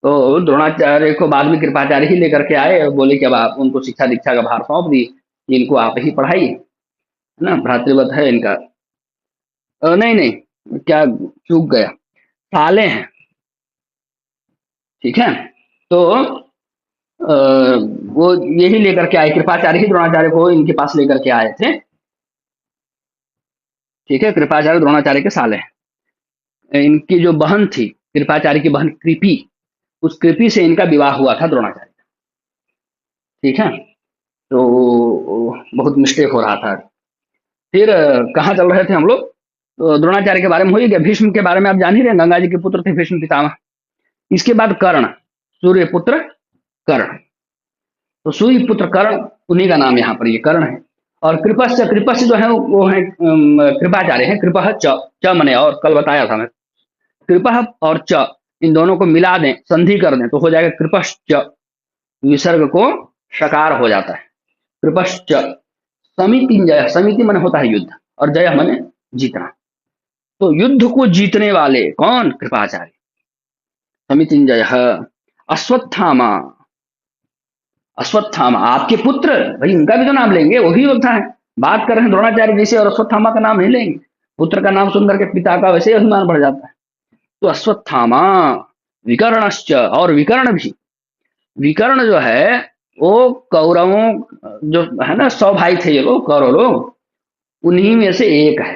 तो द्रोणाचार्य को बाद में कृपाचार्य ही लेकर के आए और बोले कि अब आप उनको शिक्षा दीक्षा का भार सौंप दी, इनको आप ही पढ़ाइए, है ना, भ्रातृवत है इनका। नहीं नहीं, क्या चूक गया, साले हैं। ठीक है। तो वो यही लेकर के आए, कृपाचार्य ही द्रोणाचार्य को इनके पास लेकर के आए थे। ठीक है, कृपाचार्य द्रोणाचार्य के साले हैं। इनकी जो बहन थी, कृपाचार्य की बहन कृपी, उस कृपी से इनका विवाह हुआ था द्रोणाचार्य। ठीक है। तो बहुत मिस्टेक हो रहा था। फिर कहाँ चल रहे थे हम लोग? तो द्रोणाचार्य के बारे में हो ही गया। भीष्म के बारे में आप जान ही रहे, गंगा जी के पुत्र थे भीष्म पितामह। इसके बाद कर्ण, सूर्य पुत्र कर्ण। तो सूर्य पुत्र कर्ण, उन्हीं का नाम यहाँ पर ये कर्ण है। और कृपस्य, कृपस्य जो है वो है कृपाचार्य है। कृपः च, च मने और, कल बताया था मैं। कृपः और च, इन दोनों को मिला दें, संधि कर दें, तो हो जाएगा कृपश्च। विसर्ग को शकार हो जाता है, कृपश्च। समिति जय, समिति मन होता है युद्ध, और जय मने जीतना। तो युद्ध को जीतने वाले कौन? कृपाचार्य। समितिंजय। अश्वत्थामा, अश्वत्थामा आपके पुत्र, भाई उनका भी तो नाम लेंगे, वही योद्धा है। बात कर रहे हैं द्रोणाचार्य जी से, और अश्वत्थामा का नाम नहीं लेंगे? पुत्र का नाम सुनकर के पिता का वैसे ही अभिमान बढ़ जाता है। तो अश्वत्थामा, विकर्णश्च, और विकर्ण भी। विकर्ण जो है वो कौरवों, जो है ना 100 भाई थे ये लोग, कौरव लोग, उन्हीं में से एक है।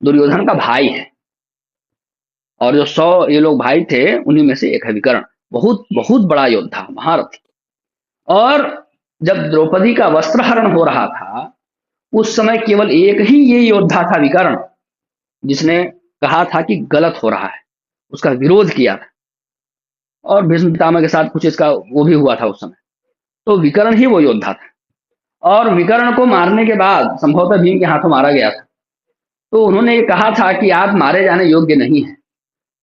दुर्योधन का भाई है। और जो 100 ये लोग भाई थे, उन्हीं में से एक है विकर्ण। बहुत बहुत बड़ा योद्धा, महारथी। और जब द्रौपदी का वस्त्रहरण हो रहा था, उस समय केवल एक ही ये योद्धा था विकर्ण, जिसने कहा था कि गलत हो रहा है, उसका विरोध किया था। और भीष्म पितामह के साथ कुछ इसका वो भी हुआ था उस समय। तो विकर्ण ही वो योद्धा था। और विकर्ण को मारने के बाद संभवतः भीम के हाथों मारा गया था। तो उन्होंने ये कहा था कि आप मारे जाने योग्य नहीं है।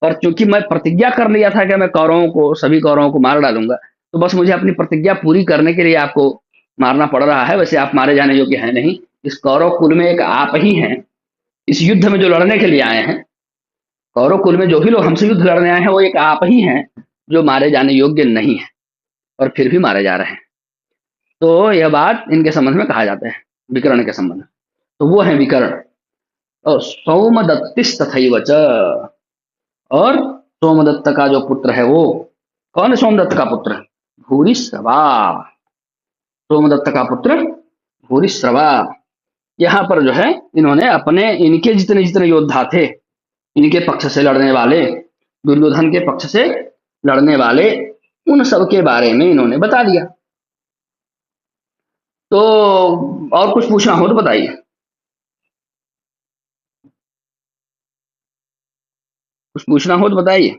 और चूंकि मैं प्रतिज्ञा कर लिया था कि मैं कौरवों को, सभी कौरवों को मार डालूंगा, तो बस मुझे अपनी प्रतिज्ञा पूरी करने के लिए आपको मारना पड़ रहा है। वैसे आप मारे जाने योग्य है नहीं। इस कौरव कुल में एक आप ही हैं, इस युद्ध में जो लड़ने के लिए आए हैं। कौरव कुल में जो भी लोग हमसे युद्ध लड़ने आए हैं, वो एक आप ही हैं जो मारे जाने योग्य नहीं है, और फिर भी मारे जा रहे हैं। तो यह बात इनके संबंध में कहा जाता है, विकर्ण के संबंध में। तो वो है विकर्ण। और सौमदत्तिस तथैव च, और सोमदत्त का जो पुत्र है वो कौन है? सोमदत्त का पुत्र भूरिश्रवा। सोमदत्त का पुत्र भूरिश्रवा। यहाँ पर जो है इन्होंने अपने, इनके जितने जितने योद्धा थे, इनके पक्ष से लड़ने वाले, दुर्योधन के पक्ष से लड़ने वाले, उन सब के बारे में इन्होंने बता दिया। तो और कुछ पूछना हो तो बताइए, कुछ पूछना हो तो बताइए।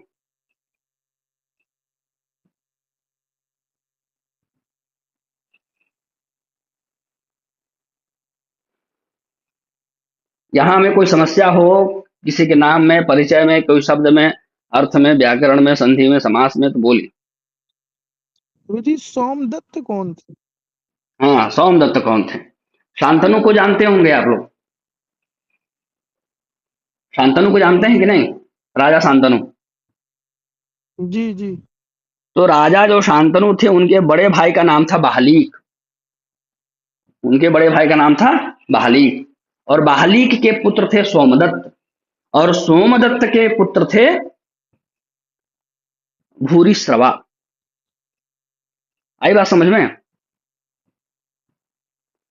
यहाँ में कोई समस्या हो, किसी के नाम में, परिचय में, कोई शब्द में, अर्थ में, व्याकरण में, संधि में, समास में, तो बोलिए। गुरुजी सोमदत्त कौन थे? हाँ, सोमदत्त कौन थे? शांतनु को जानते होंगे आप लोग। शांतनु को जानते हैं कि नहीं? राजा शांतनु। जी जी। तो राजा जो शांतनु थे, उनके बड़े भाई का नाम था बाहलीक। उनके बड़े भाई का नाम था बाहलीक। और बाहलीक के पुत्र थे सोमदत्त। और सोमदत्त के पुत्र थे भूरिश्रवा। आई बात समझ में?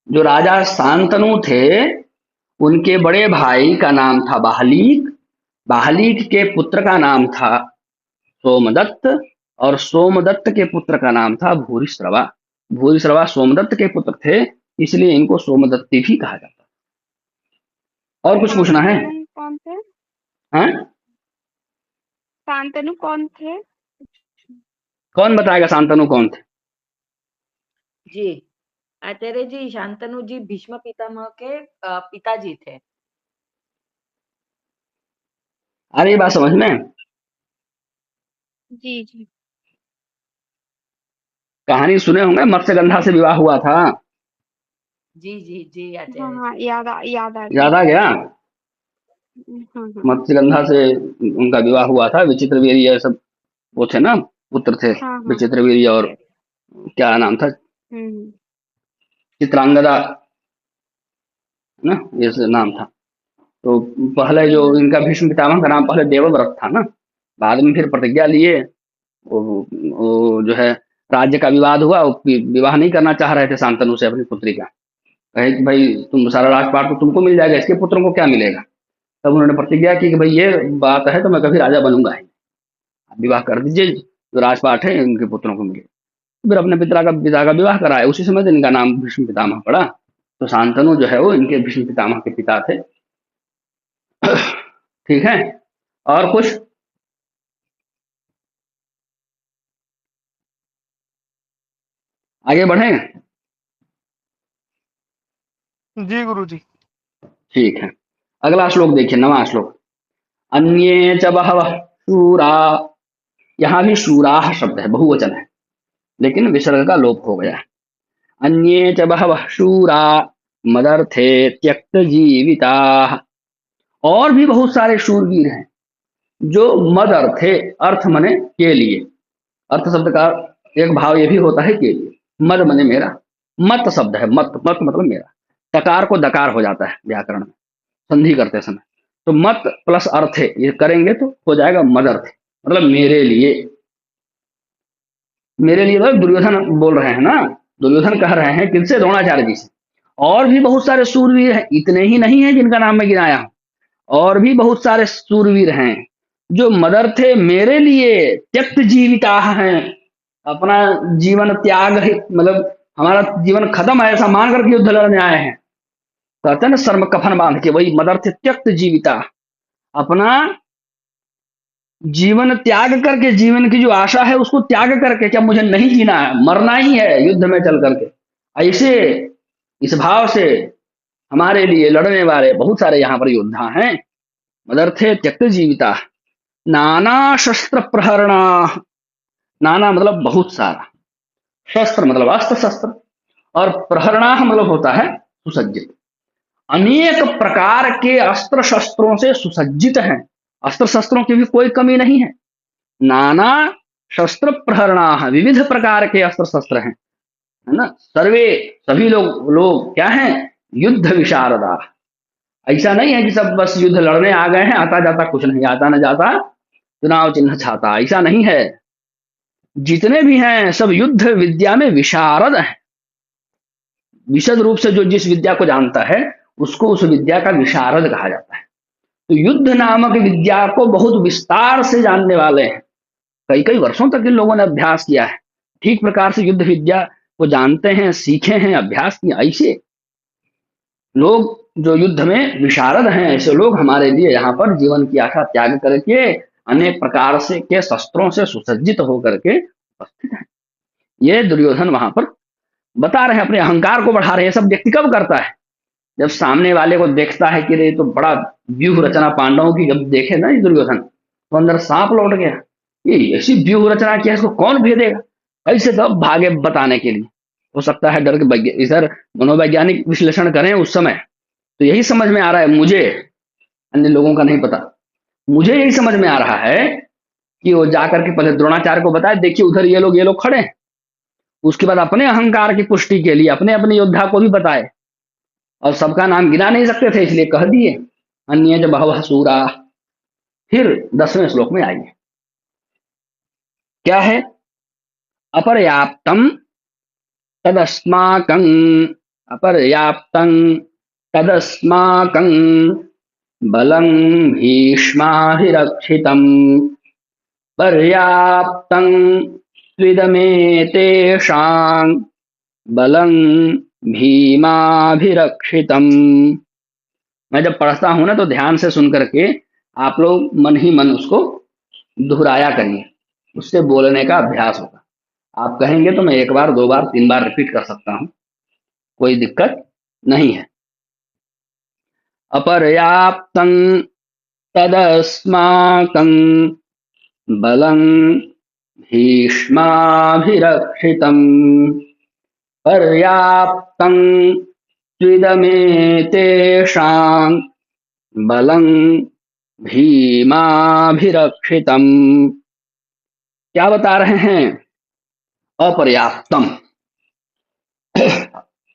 जो राजा शांतनु थे, उनके बड़े भाई का नाम था बाहलीक, बाहलीक के पुत्र का नाम था सोमदत्त, और सोमदत्त के पुत्र का नाम था भूरिश्रवा। भूरिश्रवा सोमदत्त के पुत्र थे, इसलिए इनको सोमदत्ती भी कहा जाता है। और कुछ पूछना है? शांतनु कौन थे? हैं? शांतनु कौन थे? कौन बताएगा शांतनु कौन थे? जी आचार्य जी, शांतनु जी भीष्म पितामह के पिताजी थे। आ रही बात समझ में? जी जी। कहानी सुने होंगे, मत्स्यगंधा से विवाह हुआ था। जी जी जी हाँ आचार्य जी। हाँ, याद आ याद गया। आ गया? हाँ हाँ मत्स्यगंधा से उनका विवाह हुआ था। विचित्र वीर्य ये सब वो थे ना, पुत्र थे। हाँ हाँ। विचित्र वीर्य और क्या नाम था, हम्म। चित्रांगदा ना, ये सब नाम था। तो पहले जो इनका भीष्म पितामह का नाम पहले देवव्रत था ना, बाद में फिर प्रतिज्ञा लिए। वो जो है राज्य का विवाद हुआ, वो विवाह नहीं करना चाह रहे थे शांतनु से अपनी पुत्री का। कहे कि भाई तुम सारा राजपाट तो तुमको मिल जाएगा, इसके पुत्रों को क्या मिलेगा। तब उन्होंने प्रतिज्ञा की कि भाई ये बात है तो मैं कभी राजा बनूंगा ही, आप विवाह कर दीजिए, जो राजपाट है उनके पुत्रों को मिले। फिर अपने पिता का विवाह कराया, उसी समय इनका नाम भीष्म पितामह पड़ा। तो शांतनु जो है वो इनके भीष्म पितामह के पिता थे। ठीक है, और कुछ? आगे बढ़ें? जी गुरुजी। ठीक है, अगला श्लोक देखिए, 9वां श्लोक। अन्ये च बहवः शूरा, यहां भी शूराः शब्द है, बहुवचन है, लेकिन विसर्ग का लोप हो गया है। अन्ये च बहवः शूरा मदर्थे त्यक्त जीविताः, और भी बहुत सारे शूरवीर हैं जो मद अर्थे, अर्थ मने के लिए, अर्थ शब्द का एक भाव ये भी होता है के लिए। मद मने मेरा, मत शब्द है, मत मत मतलब मेरा। तकार को दकार हो जाता है व्याकरण में संधि करते समय। तो मत प्लस अर्थ है, ये करेंगे तो हो जाएगा मद अर्थ, मतलब मेरे लिए। मेरे लिए तो दुर्योधन बोल रहे हैं ना, दुर्योधन कह रहे हैं किनसे? द्रोणाचार्य जी से। और भी बहुत सारे सूरवीर हैं, इतने ही नहीं है जिनका नाम मैं गिनाया हूं, और भी बहुत सारे सूरवीर हैं जो मदर थे मेरे लिए, त्यक्त जीविता हैं, अपना जीवन त्याग मतलब हमारा जीवन खत्म है ऐसा मान करके युद्ध लड़ने आए हैं। कहते हैं ना सर्म कफन बांध के, वही मदर थे त्यक्त जीविता, अपना जीवन त्याग करके, जीवन की जो आशा है उसको त्याग करके, क्या मुझे नहीं जीना है, मरना ही है युद्ध में चल करके, ऐसे इस भाव से हमारे लिए लड़ने वाले बहुत सारे यहाँ पर योद्धा हैं। मदर्थे त्यक्त जीविता नाना शस्त्र प्रहरणा, नाना मतलब बहुत सारा, शस्त्र मतलब अस्त्र शस्त्र, और प्रहरणा मतलब होता है सुसज्जित। अनेक प्रकार के अस्त्र शस्त्रों से सुसज्जित हैं, अस्त्र शस्त्रों की भी कोई कमी नहीं है। नाना शस्त्र प्रहरणा, विविध प्रकार के अस्त्र शस्त्र हैं, है ना। सर्वे सभी लोग लोग क्या हैं? युद्ध विशारदा। ऐसा नहीं है कि सब बस युद्ध लड़ने आ गए हैं, आता जाता कुछ नहीं, आता न जाता चुनाव चिन्ह छाता, ऐसा नहीं है। जितने भी हैं सब युद्ध विद्या में विशारद हैं। विशद रूप से जो जिस विद्या को जानता है उसको उस विद्या का विशारद कहा जाता है। तो युद्ध नामक विद्या को बहुत विस्तार से जानने वाले हैं, कई कई वर्षों तक इन लोगों ने अभ्यास किया है, ठीक प्रकार से युद्ध विद्या को जानते हैं, सीखे हैं, अभ्यास किया। ऐसे लोग जो युद्ध में विशारद हैं, ऐसे लोग हमारे लिए यहाँ पर जीवन की आशा त्याग करके अनेक प्रकार से के शस्त्रों से सुसज्जित होकर के उपस्थित हैं। ये दुर्योधन वहां पर बता रहे हैं, अपने अहंकार को बढ़ा रहे हैं। सब व्यक्ति कब करता है? जब सामने वाले को देखता है कि रे तो बड़ा व्यूह रचना पांडवों की, जब देखे ना ये दुर्योधन तो अंदर सांप लौट गया, ये ऐसी व्यूह रचना किया, इसको कौन भेदेगा, ऐसे तो भागे बताने के लिए। हो सकता है डर के इधर मनोवैज्ञानिक विश्लेषण करें उस समय, तो यही समझ में आ रहा है मुझे, अन्य लोगों का नहीं पता, मुझे यही समझ में आ रहा है कि वो जाकर के पहले द्रोणाचार्य को बताए, देखिए उधर ये लोग खड़े हैं। उसके बाद अपने अहंकार की पुष्टि के लिए अपने अपने योद्धा को भी बताए, और सबका नाम गिना नहीं सकते थे इसलिए कह दिए अन्य च बहवः शूरा। फिर 10वें श्लोक में आइए, क्या है? अपर्याप्तम तदस्माकं, अपर्याप्तं तदस्माकं बलं भीष्माभिरक्षितम् पर्याप्तं त्विदमेतेषां बलं भीमाभिरक्षितम्। मैं जब पढ़ता हूं ना तो ध्यान से सुन करके आप लोग मन ही मन उसको दोहराया करिए, उससे बोलने का अभ्यास होगा। आप कहेंगे तो मैं एक बार, दो बार, तीन बार रिपीट कर सकता हूं, कोई दिक्कत नहीं है। अपर्याप्तं तदस्माकं बलं भीष्माभिरक्षितम् पर्याप्तं त्विदमेतेषां बलं भीमाभिरक्षितम्। क्या बता रहे हैं? अपर्याप्तम।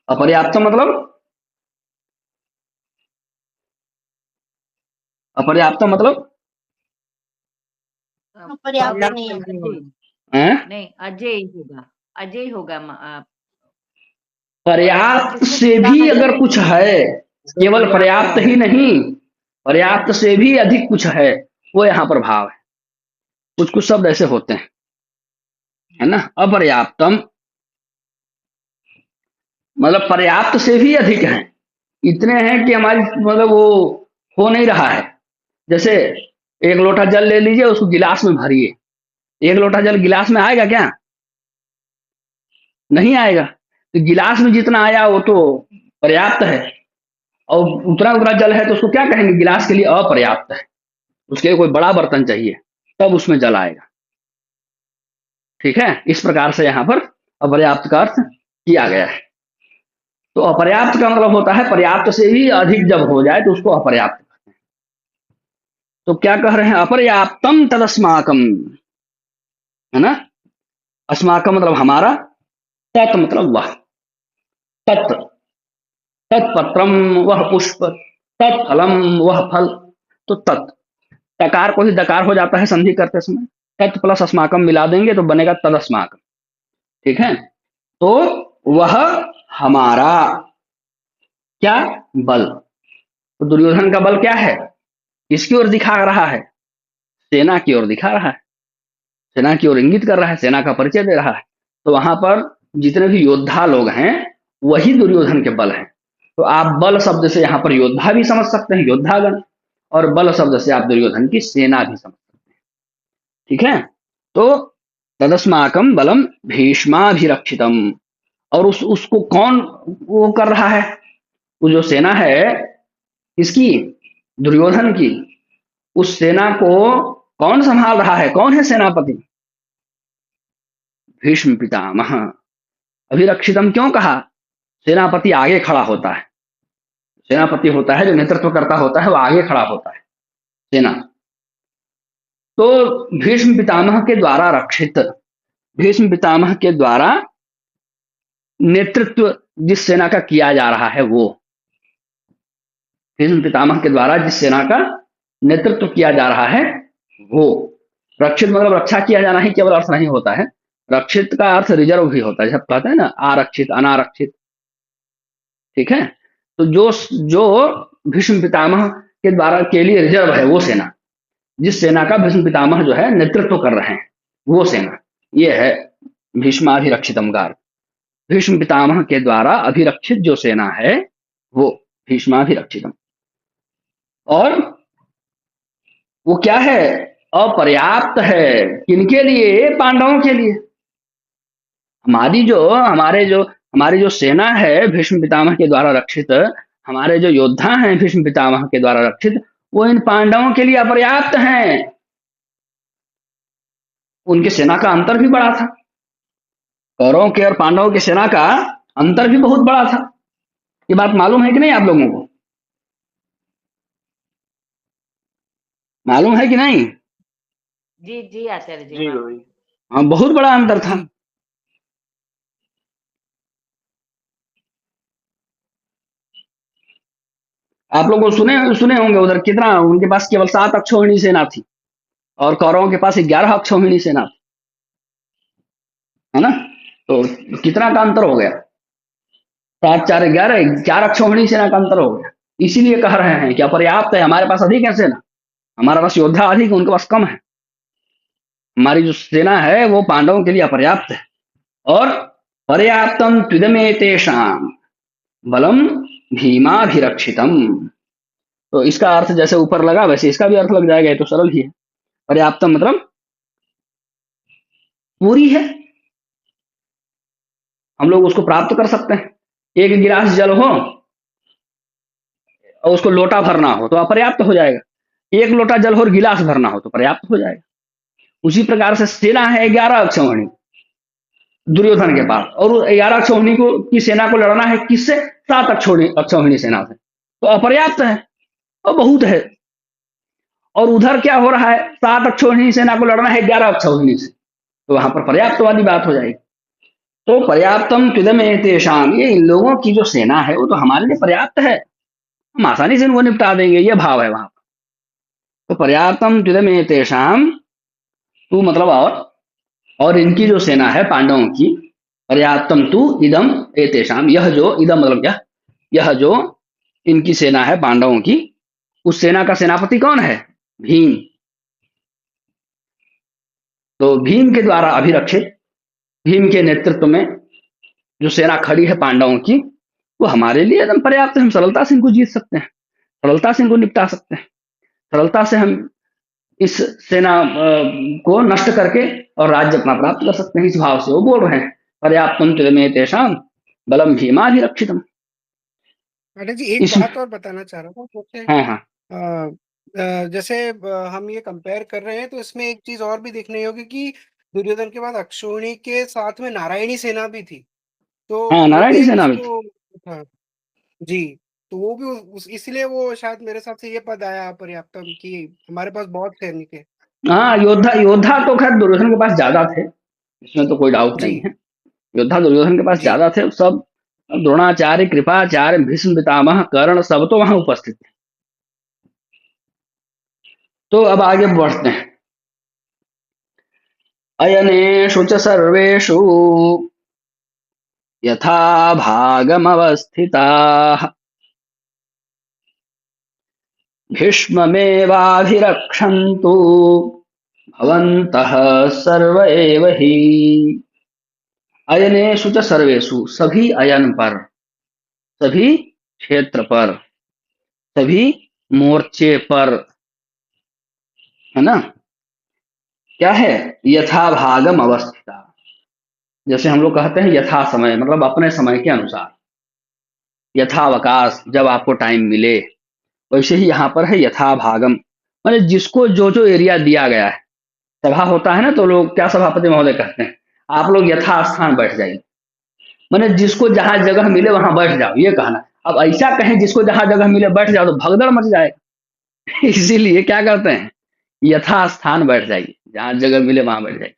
अपर्याप्तम मतलब, अपर्याप्तम मतलब पर्याप्त पर्याप्त नहीं है। अजय हैं? नहीं, अजय ही होगा, अजय ही होगा। पर्याप्त जिसको से पूरा भी नहीं अगर कुछ है, केवल पर्याप्त ही नहीं, पर्याप्त से भी अधिक कुछ है, वो यहाँ पर भाव है। कुछ कुछ शब्द ऐसे होते हैं, है ना। अपर्याप्तम मतलब पर्याप्त से भी अधिक है, इतने हैं कि हमारी मतलब वो हो नहीं रहा है। जैसे एक लोटा जल ले लीजिए, उसको गिलास में भरिए, एक लोटा जल गिलास में आएगा क्या? नहीं आएगा। तो गिलास में जितना आया वो तो पर्याप्त है, और उतना उतना जल है तो उसको क्या कहेंगे? गिलास के लिए अपर्याप्त है। उसके लिए कोई बड़ा बर्तन चाहिए, तब उसमें जल आएगा। ठीक है, इस प्रकार से यहाँ पर अपर्याप्त का अर्थ किया गया है। तो अपर्याप्त का मतलब होता है पर्याप्त से भी अधिक जब हो जाए तो उसको अपर्याप्त कहते हैं। तो क्या कह रहे हैं? अपर्याप्तम तदस्माकम, है ना। अस्माकम मतलब हमारा, तत् मतलब वह, तत्, तत्पत्रम वह पुष्प, तत्फलम वह फल। तो तत्, तकार को ही दकार हो जाता है संधि करते समय, तत् प्लस अस्माकम मिला देंगे तो बनेगा तदस्माकम। ठीक है, तो वह हमारा क्या? बल। तो दुर्योधन का बल क्या है? किसकी ओर दिखा रहा है? सेना की ओर दिखा रहा है, सेना की ओर इंगित कर रहा है, सेना का परिचय दे रहा है। तो वहां पर जितने भी योद्धा लोग हैं वही दुर्योधन के बल हैं। तो आप बल शब्द से यहाँ पर योद्धा भी समझ सकते हैं, योद्धागण, और बल शब्द से आप दुर्योधन की सेना भी समझ सकते हैं। ठीक है, तो तदस्माकम बलम भीष्माभिरक्षितम। और उसको कौन वो कर रहा है? वो जो सेना है किसकी? दुर्योधन की। उस सेना को कौन संभाल रहा है? कौन है सेनापति? भीष्म पितामह। अभिरक्षितम क्यों कहा? सेनापति आगे खड़ा होता है, सेनापति होता है जो नेतृत्व करता होता है, वो आगे खड़ा होता है सेना। तो भीष्म पितामह के द्वारा रक्षित, भीष्म पितामह के द्वारा नेतृत्व जिस सेना का किया जा रहा है, वो भीष्म पितामह के द्वारा जिस सेना का नेतृत्व किया जा रहा है वो। रक्षित मतलब रक्षा किया जाना ही केवल अर्थ नहीं होता है, रक्षित का अर्थ रिजर्व भी होता है। जब कहते हैं ना आरक्षित, अनारक्षित। ठीक है, तो जो जो भीष्म पितामह के द्वारा के लिए रिजर्व है वो सेना, जिस सेना का भीष्म पितामह जो है नेतृत्व कर रहे हैं, वो सेना, ये है भीष्माभिरक्षितम का अर्थ। भीष्म पितामह के द्वारा अभिरक्षित जो सेना है वो भीष्माभिरक्षितम। और वो क्या है? अपर्याप्त है। किनके लिए? पांडवों के लिए। हमारी जो सेना है भीष्म पितामह के द्वारा रक्षित, हमारे जो योद्धा हैं भीष्म पितामह के द्वारा रक्षित, वो इन पांडवों के लिए अपर्याप्त हैं। उनकी सेना का अंतर भी बड़ा था, कौरवों के और पांडवों की सेना का अंतर भी बहुत बड़ा था। ये बात मालूम है कि नहीं आप लोगों को? मालूम है कि नहीं? जी जी आचार्य जी, जी हाँ। भाई। हाँ, बहुत बड़ा अंतर था। आप लोग सुने सुने होंगे उधर कितना, उनके पास केवल 7 अक्षौहिणी सेना थी और कौरवों के पास 11 अक्षौहिणी सेना थी, है ना। तो कितना का अंतर हो गया। 7 4 11, 4 अक्षौहिणी सेना का अंतर हो गया। इसीलिए कह रहे हैं कि अपर्याप्त है, हमारे पास अधिक है सेना, हमारे पास योद्धा अधिक है, उनके पास कम है। हमारी जो सेना है वो पांडवों के लिए अपर्याप्त है। और पर्याप्तम त्विदमेतेषाम बलम भीमाभिरक्षितम, तो इसका अर्थ जैसे ऊपर लगा वैसे इसका भी अर्थ लग जाएगा, ये तो सरल ही है। पर्याप्तम मतलब पूरी है, हम लोग उसको प्राप्त कर सकते हैं। एक गिलास जल हो और उसको लोटा भरना हो तो अपर्याप्त हो जाएगा, एक लोटा जल हो और गिलास भरना हो तो पर्याप्त हो जाएगा। उसी प्रकार से सेना है 11 अक्षौहिणी दुर्योधन के पास, और 11 अक्षौहिणी को की सेना को लड़ना है किससे? 7 अक्षौहिणी सेना से, तो अपर्याप्त है और बहुत है। और उधर क्या हो रहा है? 7 अक्षौहिणी सेना को लड़ना है 11 अक्षौहिणी से, तो वहां पर पर्याप्त वाली बात हो जाएगी। तो पर्याप्तम त्विदमेतेषाम, ये इन लोगों की जो सेना है वो तो हमारे लिए पर्याप्त है, हम आसानी से इनको निपटा देंगे, ये भाव है वहां पर। तो पर्याप्तम त्विदमेतेषाम, तू मतलब और इनकी जो सेना है पांडवों की, पर्याप्तम तू इदम एतेषाम, यह जो इदम मतलब यह जो इनकी सेना है पांडवों की, उस सेना का सेनापति कौन है? भीम। तो भीम के द्वारा अभिरक्षित, भीम के नेतृत्व में जो सेना खड़ी है पांडवों की, वो हमारे लिए एकदम पर्याप्त है। हम सरलता से इनको जीत सकते हैं, सरलता से इनको निपटा सकते हैं, सरलता से हम इस सेना को नष्ट करके और राज्य अपना प्राप्त कर सकते हैं। इस भाव से वो बोल रहे हैं पर्याप्तम त्रिदमेतेषाम बलम भीमाभिरक्षितम। मैडम जी एक इस बात और बताना चाह रहा था, जैसे हाँ हाँ जैसे हम ये कंपेयर कर रहे हैं तो इसमें एक चीज और भी देखनी होगी कि दुर्योधन के बाद अक्षौहिणी के साथ में नारायणी सेना भी थी, तो हाँ, वो भी नारायणी एक सेना भी थी। उसको था जी। तो वो भी इसीलिए वो शायद मेरे हिसाब से ये पद आया पर्याप्तम कि हमारे पास बहुत सैनिक है। हाँ, योद्धा योद्धा तो खैर दुर्योधन के पास ज्यादा थे, इसमें तो कोई डाउट जी नहीं है। योद्धा दुर्योधन के पास जी ज्यादा थे सब। द्रोणाचार्य, कृपाचार्य, भीष्म पितामह, कर्ण सब तो वहां उपस्थित थे। तो अब आगे बढ़ते हैं। अयनेषु च सर्वेषु यथा भागमवस्थिताः भीष्ममेवाभिरक्षन्तु भवन्तः सर्व एव हि। अयनेषु च सर्वेषु, सभी अयन पर, सभी क्षेत्र पर, सभी मोर्चे पर, है ना? क्या है? यथा भागम अवस्थिता, जैसे हम लोग कहते हैं यथा समय मतलब अपने समय के अनुसार, यथावकाश जब आपको टाइम मिले, वैसे ही यहाँ पर है यथा भागम, माने जिसको जो जो एरिया दिया गया है। सभा होता है ना तो लोग क्या सभापति महोदय कहते हैं, आप लोग यथास्थान बैठ जाइए, माने जिसको जहां जगह मिले वहां बैठ जाओ, ये कहना। अब ऐसा कहें जिसको जहां जगह मिले बैठ जाओ तो भगदड़ मच जाएगा। इसीलिए क्या करते हैं, यथास्थान बैठ जाइए, जहां जगह मिले वहां बैठ जाइए।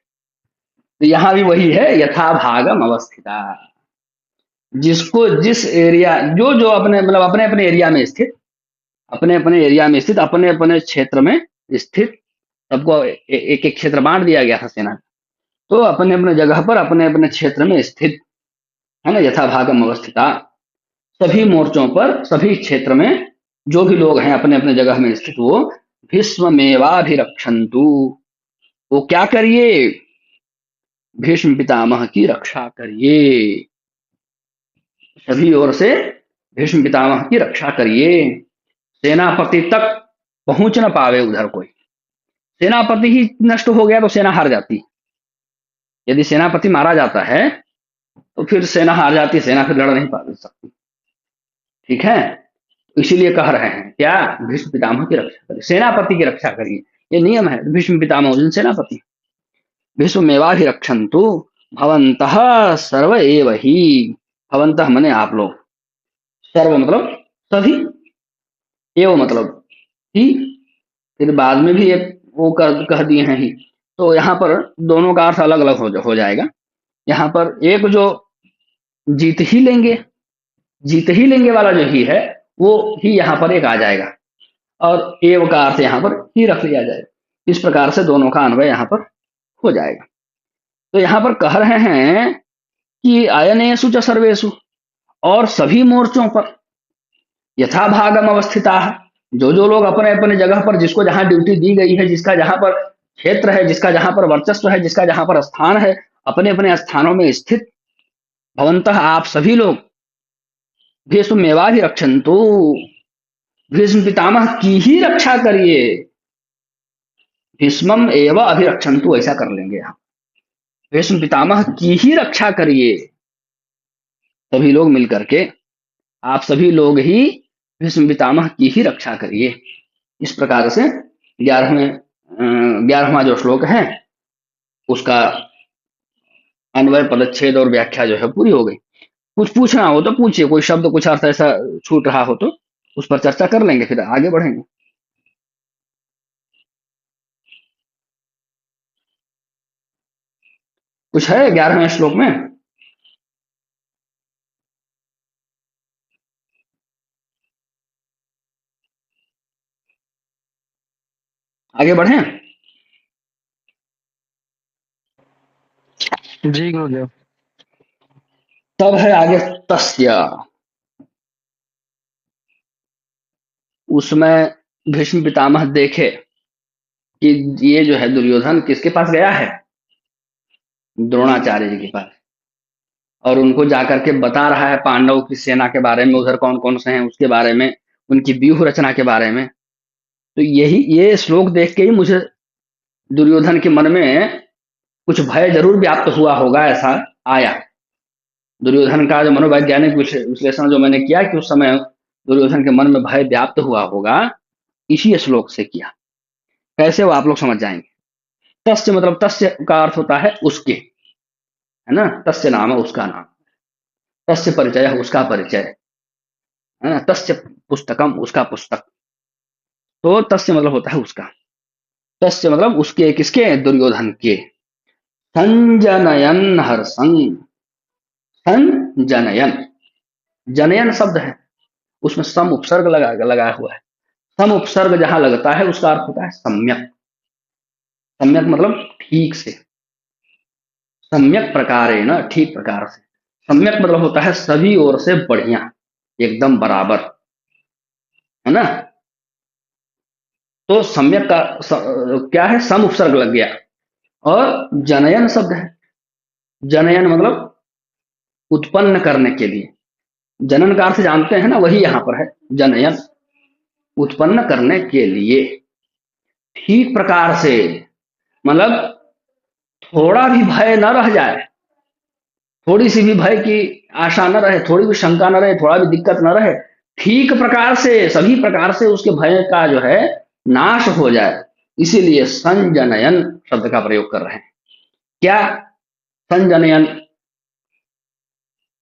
तो यहाँ भी वही है, यथा भागम अवस्थिता, जिसको जिस एरिया, जो जो अपने मतलब अपने अपने एरिया में स्थित, अपने अपने एरिया में स्थित, अपने अपने क्षेत्र में स्थित, सबको एक एक क्षेत्र बांट दिया गया था सेना। तो अपने अपने जगह पर अपने अपने क्षेत्र में स्थित है ना, यथा भागम अवस्थिता, सभी मोर्चों पर सभी क्षेत्र में जो भी लोग हैं अपने अपने जगह में स्थित, वो भीष्ममेवाभिरक्षन्तु, वो क्या करिए? भीष्म पितामह की रक्षा करिए, सभी ओर से भीष्म पितामह की रक्षा करिए। सेनापति तक पहुंच न पावे उधर कोई, सेनापति ही नष्ट हो गया तो सेना हार जाती है। यदि सेनापति मारा जाता है तो फिर सेना हार जाती, सेना फिर लड़ नहीं पा सकती। ठीक है, इसीलिए कह रहे हैं क्या? भीष्म पितामह की रक्षा करिए, सेनापति की रक्षा करिए, ये नियम है। भीष्म पितामह उस दिन सेनापति। भीष्ममेवाभिरक्षन्तु भवन्तः सर्व एव हि, भवन्तः मने आप लोग, सर्व मतलब सभी, एव मतलब ही, फिर बाद में भी एक वो कह दिए हैं ही, तो यहाँ पर दोनों का अर्थ अलग अलग हो जाएगा। यहाँ पर एक जो जीत ही लेंगे वाला जो ही है वो ही यहाँ पर एक आ जाएगा, और एव का अर्थ यहाँ पर ही रख लिया जाएगा। इस प्रकार से दोनों का अन्वय यहाँ पर हो जाएगा। तो यहाँ पर कह रहे हैं कि अयनेषु च सर्वेषु, और सभी मोर्चों पर यथा भागम अवस्थिता है। जो जो लोग अपने अपने जगह पर, जिसको जहां ड्यूटी दी गई है, जिसका जहां पर क्षेत्र है, जिसका जहां पर वर्चस्व है, जिसका जहां पर स्थान है, अपने अपने स्थानों में स्थित भवंतः आप सभी लोग भीष्मेवा ही रक्षन्तु, भीष्म पितामह की ही रक्षा करिए। भीष्मम एव अभिरक्षन्तु ऐसा कर लेंगे हम, भीष्म पितामह की ही रक्षा करिए। सभी लोग मिलकर के आप सभी लोग ही भीष्म पितामह की ही रक्षा करिए। इस प्रकार से 11वां जो श्लोक है उसका अन्वय पदच्छेद और व्याख्या जो है पूरी हो गई। कुछ पूछना हो तो पूछिए, कोई शब्द कुछ अर्थ ऐसा छूट रहा हो तो उस पर चर्चा कर लेंगे, फिर आगे बढ़ेंगे। कुछ है 11वें श्लोक में? आगे बढ़ें? जी गुरुदेव। तब है आगे तस्य। उसमें भीष्म पितामह देखे कि ये जो है दुर्योधन किसके पास गया है, द्रोणाचार्य जी के पास, और उनको जाकर के बता रहा है पांडवों की सेना के बारे में, उधर कौन कौन से हैं उसके बारे में, उनकी व्यूह रचना के बारे में। तो यही ये श्लोक देख के ही मुझे दुर्योधन के मन में कुछ भय जरूर व्याप्त हुआ होगा, ऐसा आया। दुर्योधन का जो मनोवैज्ञानिक विश्लेषण जो मैंने किया कि उस समय दुर्योधन के मन में भय व्याप्त हुआ होगा, इसी श्लोक से किया। कैसे वो आप लोग समझ जाएंगे। तस्य मतलब तस्य का अर्थ होता है उसके, है ना, तस्य नाम है उसका नाम, तस्य परिचय उसका परिचय, है ना, तस्य पुस्तकम उसका पुस्तक। तो तस्य मतलब होता है उसका, तस्य मतलब उसके, किसके, दुर्योधन के। संजनयन हर्षं, संजनयन, जनयन शब्द है उसमें सम उपसर्ग लगाया हुआ है। सम उपसर्ग जहां लगता है उसका अर्थ होता है सम्यक। सम्यक मतलब ठीक से, सम्यक प्रकारेण, ठीक प्रकार से। सम्यक मतलब होता है सभी ओर से बढ़िया, एकदम बराबर, है ना। तो सम्यक का क्या है, सम उपसर्ग लग गया। और जनयन शब्द है, जनयन मतलब उत्पन्न करने के लिए। जनन का अर्थ जानते हैं ना, वही यहां पर है, जनयन, उत्पन्न करने के लिए, ठीक प्रकार से। मतलब थोड़ा भी भय न रह जाए, थोड़ी सी भी भय की आशा न रहे, थोड़ी भी शंका न रहे, थोड़ा भी दिक्कत न रहे, ठीक प्रकार से, सभी प्रकार से उसके भय का जो है नाश हो जाए, इसीलिए संजनयन शब्द का प्रयोग कर रहे हैं। क्या संजनयन,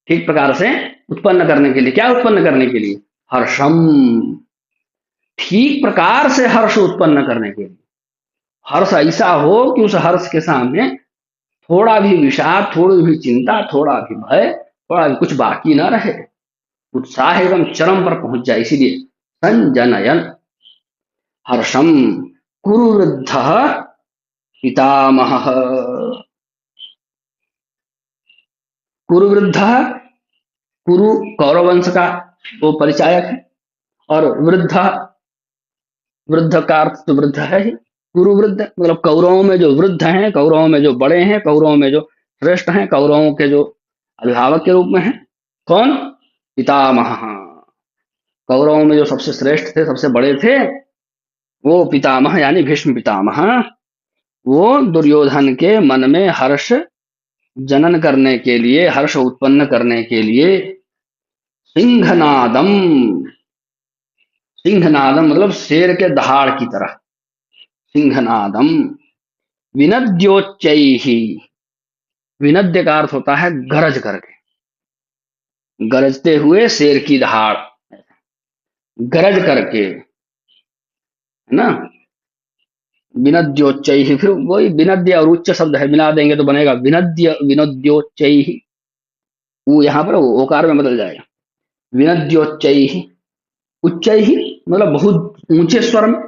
ठीक प्रकार से उत्पन्न करने के लिए। क्या उत्पन्न करने के लिए, हर्षम, ठीक प्रकार से हर्ष उत्पन्न करने के लिए। हर्ष ऐसा हो कि उस हर्ष के सामने थोड़ा भी विषाद, थोड़ी भी चिंता, थोड़ा भी भय, थोड़ा भी कुछ बाकी ना रहे, उत्साह एवं चरम पर पहुंच जाए, इसीलिए संजनयन हर्षम। कुरुवृद्ध पितामह, कुरुवृद्ध, कुरु कौरव वंश का वो परिचायक है, और वृद्ध, वृद्ध का अर्थ तो वृद्ध है ही। कुरु वृद्ध मतलब कौरवों में जो वृद्ध हैं, कौरवों में जो बड़े हैं, कौरवों में जो श्रेष्ठ हैं, कौरवों के जो अभिभावक के रूप में हैं। कौन, पितामह, कौरवों में जो सबसे श्रेष्ठ थे, सबसे बड़े थे, वो पितामह यानी भीष्म पितामह। वो दुर्योधन के मन में हर्ष जनन करने के लिए, हर्ष उत्पन्न करने के लिए सिंहनादम, सिंहनादम मतलब शेर के दहाड़ की तरह, सिंहनादम विनद्योच्चैहि, विनद्य का अर्थ होता है गरज करके, गरजते हुए शेर की दहाड़, गरज करके, है ना। विनद्योच्चैहि, फिर वही विनद्य और उच्च शब्द है, मिला देंगे तो बनेगा विनद्य, विनोद्योच्चैहि। वो यहां पर ओकार में बदल जाएगा, विनद्योच्चैहि, उच्चैहि मतलब बहुत ऊंचे स्वर में,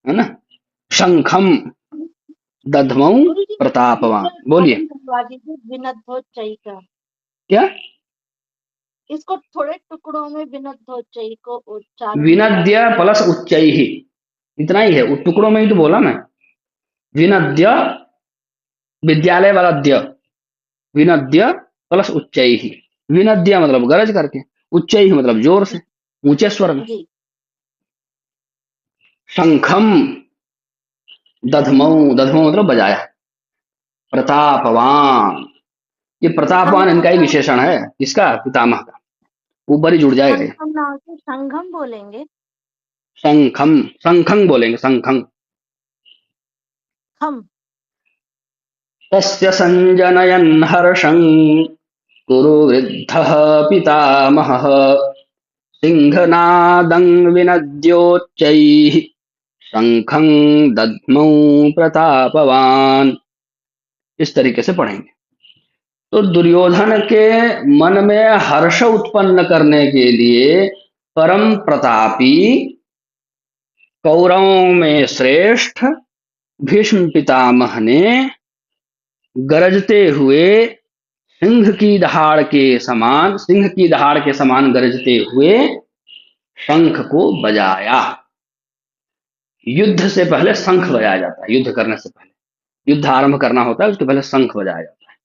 है ना। शंखम दधमौ गुरु जी प्रतापवान, इसका बोलिए अनुवाद करवा दीजिए, विनोद चाहिए का। क्या। इसको थोड़े टुकड़ों में विनद्योच्चैः को उच्चारण विनद्य प्लस उच्चैः, इतना ही है, वो टुकड़ों में ही तो बोला मैं। विनद्य, विद्यालय वाला द्य, विनद्य प्लस उच्चैः। विनद्य मतलब गरज करके, उच्चैः मतलब जोर से, ऊंचे स्वर में। जी। शंखम दधमऊ, दधमऊ मतलब बजाया। प्रतापवान, ये प्रतापवान इनका ही संघम विशेषण है, किसका? पितामह का। ऊपर ही जुड़ जाएगा ये। संघम ना के संघम बोलेंगे। शंखम, शंखं बोलेंगे, शंखं। खम तस्य संजनयन् हर्षं कुरु वृद्धः पितामहः सिंहनादं विनद्योच्चैः शंखं दद्मौ प्रतापवान। इस तरीके से पढ़ेंगे। तो दुर्योधन के मन में हर्ष उत्पन्न करने के लिए परम प्रतापी, कौरवों में श्रेष्ठ भीष्म पितामह ने गरजते हुए सिंह की दहाड़ के समान, सिंह की दहाड़ के समान गरजते हुए शंख को बजाया। युद्ध से पहले शंख बजाया जाता है, युद्ध करने से पहले, युद्ध आरंभ करना होता है उसके पहले शंख बजाया जाता है।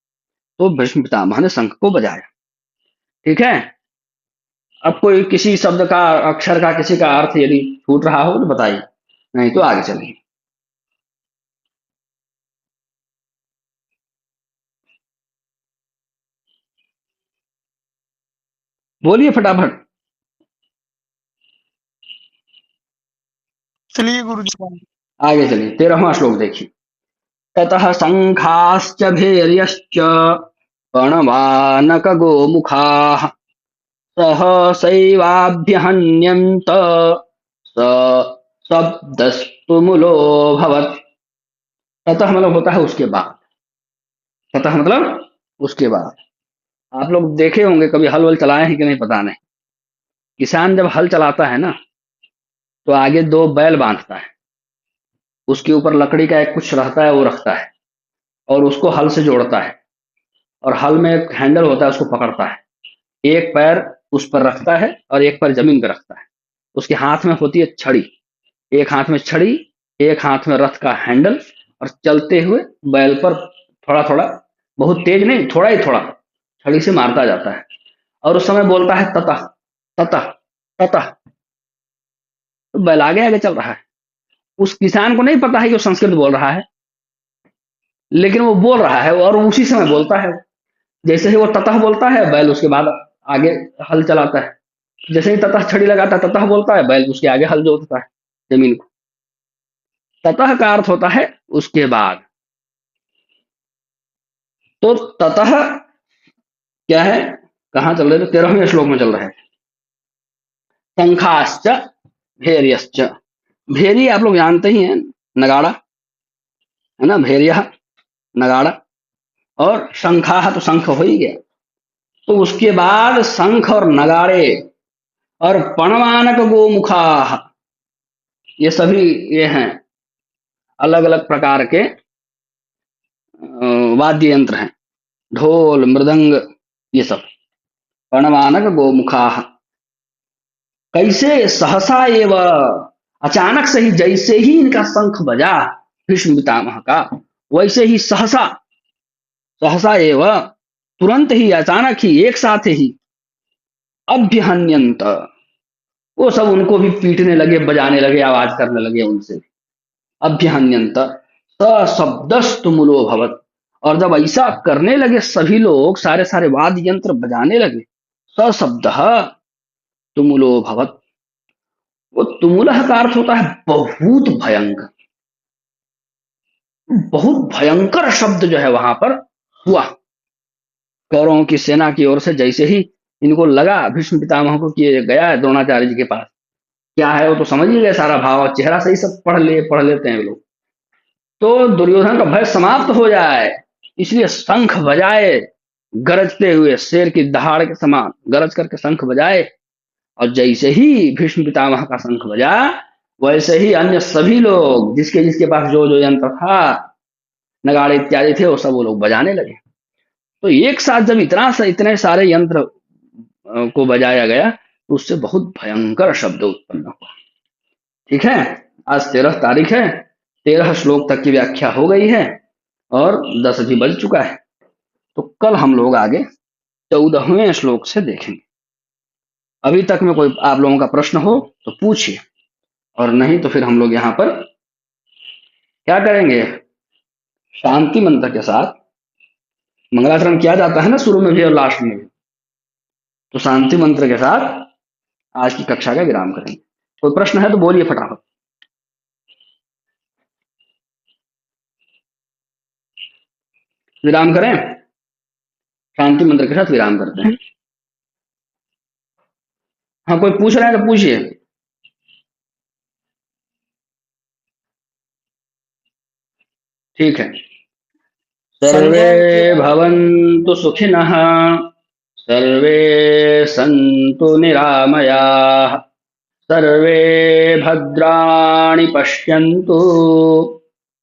तो भीष्म पितामह ने शंख को बजाया। ठीक है। अब कोई किसी शब्द का, अक्षर का, किसी का अर्थ यदि छूट रहा हो तो बताइए, नहीं तो आगे चलिए। बोलिए फटाफट। चलिए गुरुजी। आगे चलिए, 13वां श्लोक देखिए। ततः शंखाश्च भैर्यश्च पणवानक गोमुखाः सहसैवाभ्यहन्यन्त स शब्दस्तुमुलोऽभवत्। ततः मतलब होता है उसके बाद, ततः मतलब उसके बाद। आप लोग देखे होंगे, कभी हल वल चलाए हैं कि नहीं पता नहीं। किसान जब हल चलाता है ना, तो आगे दो बैल बांधता है, उसके ऊपर लकड़ी का एक कुछ रहता है वो रखता है, और उसको हल से जोड़ता है, और हल में एक हैंडल होता है उसको पकड़ता है, एक पैर उस पर रखता है और एक पैर जमीन पर रखता है। उसके हाथ में होती है छड़ी, एक हाथ में छड़ी, एक हाथ में रथ का हैंडल, और चलते हुए बैल पर थोड़ा थोड़ा, बहुत तेज नहीं, थोड़ा ही थोड़ा छड़ी से मारता जाता है, और उस समय बोलता है ततः ततः ततः। तो बैल आगे आगे चल रहा है। उस किसान को नहीं पता है कि वो संस्कृत बोल रहा है, लेकिन वो बोल रहा है और उसी समय बोलता है। जैसे ही वो ततः बोलता है, बैल उसके बाद आगे हल चलाता है। जैसे ही ततः छड़ी लगाता है, ततः बोलता है, बैल उसके आगे हल जोतता है जमीन को। ततः का अर्थ होता है उसके बाद। तो ततः क्या है, कहां चल रहे थे? 13वें श्लोक में चल रहे हैं। शंखाश्च भैर्यश्च, भेरी आप लोग जानते ही हैं, नगाड़ा है ना, भेरिया नगाड़ा, और शंखा तो शंख हो ही गया। तो उसके बाद शंख और नगाड़े और पणवानक गोमुखा, ये सभी ये हैं अलग अलग प्रकार के वाद्य यंत्र हैं, ढोल मृदंग ये सब। पणवानक गोमुखा, कैसे? सहसा एव, अचानक से ही, जैसे ही इनका शंख बजा भीष्म पितामह का, वैसे ही सहसा, सहसा एव तुरंत ही, अचानक ही, एक साथ ही, अभ्यहन्यंत, वो सब उनको भी पीटने लगे, बजाने लगे, आवाज करने लगे उनसे। अभ्यहन्यंत सशब्दस्तुमुलो भवत, और जब ऐसा करने लगे सभी लोग, सारे सारे वाद्य यंत्र बजाने लगे, सशब्द तुमुलो भवत। वो तुमुलह का अर्थ होता है बहुत भयंकर, बहुत भयंकर शब्द जो है वहां पर हुआ। कौरवों की सेना की ओर से जैसे ही इनको लगा भीष्म पितामह को कि ये गया है द्रोणाचार्य जी के पास, क्या है वो तो समझ ही गए सारा भाव, चेहरा से ही सब पढ़ लेते हैं लोग। तो दुर्योधन का भय समाप्त हो जाए, इसलिए शंख बजाए, गरजते हुए शेर की दहाड़ के समान गरज करके शंख बजाए, और जैसे ही भीष्म पितामह का शंख बजा, वैसे ही अन्य सभी लोग जिसके जिसके पास जो जो यंत्र था, नगाड़े इत्यादि थे, वो सब वो लोग बजाने लगे। तो एक साथ जब इतने सारे यंत्र को बजाया गया तो उससे बहुत भयंकर शब्द उत्पन्न हुआ। ठीक है, आज 13 तारीख है, 13 श्लोक तक की व्याख्या हो गई है और 10 भी बज चुका है। तो कल हम लोग आगे 14वें श्लोक से देखेंगे। अभी तक में कोई आप लोगों का प्रश्न हो तो पूछिए, और नहीं तो फिर हम लोग यहाँ पर क्या करेंगे, शांति मंत्र के साथ मंगलाचरण किया जाता है ना शुरू में भी और लास्ट में भी, तो शांति मंत्र के साथ आज की कक्षा का विराम करेंगे। कोई प्रश्न है तो बोलिए फटाफट। विराम करें, शांति मंत्र के साथ विराम करते हैं। हाँ, कोई पूछ रहा है तो पूछिए। ठीक है, सर्वे भवन्तु सुखिनः, सर्वे सन्तु निरामयाः, सर्वे भद्राणि पश्यन्तु,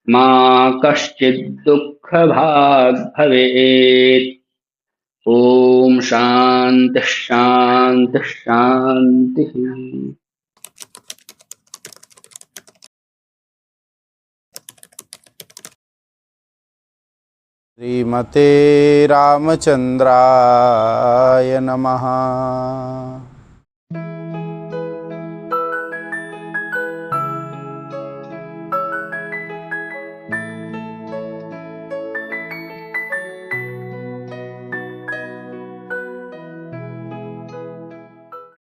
मा कश्चित् दुःखभाग् भवेत्। ओम शांति शांति शांति। श्रीमते रामचंद्राय नमः।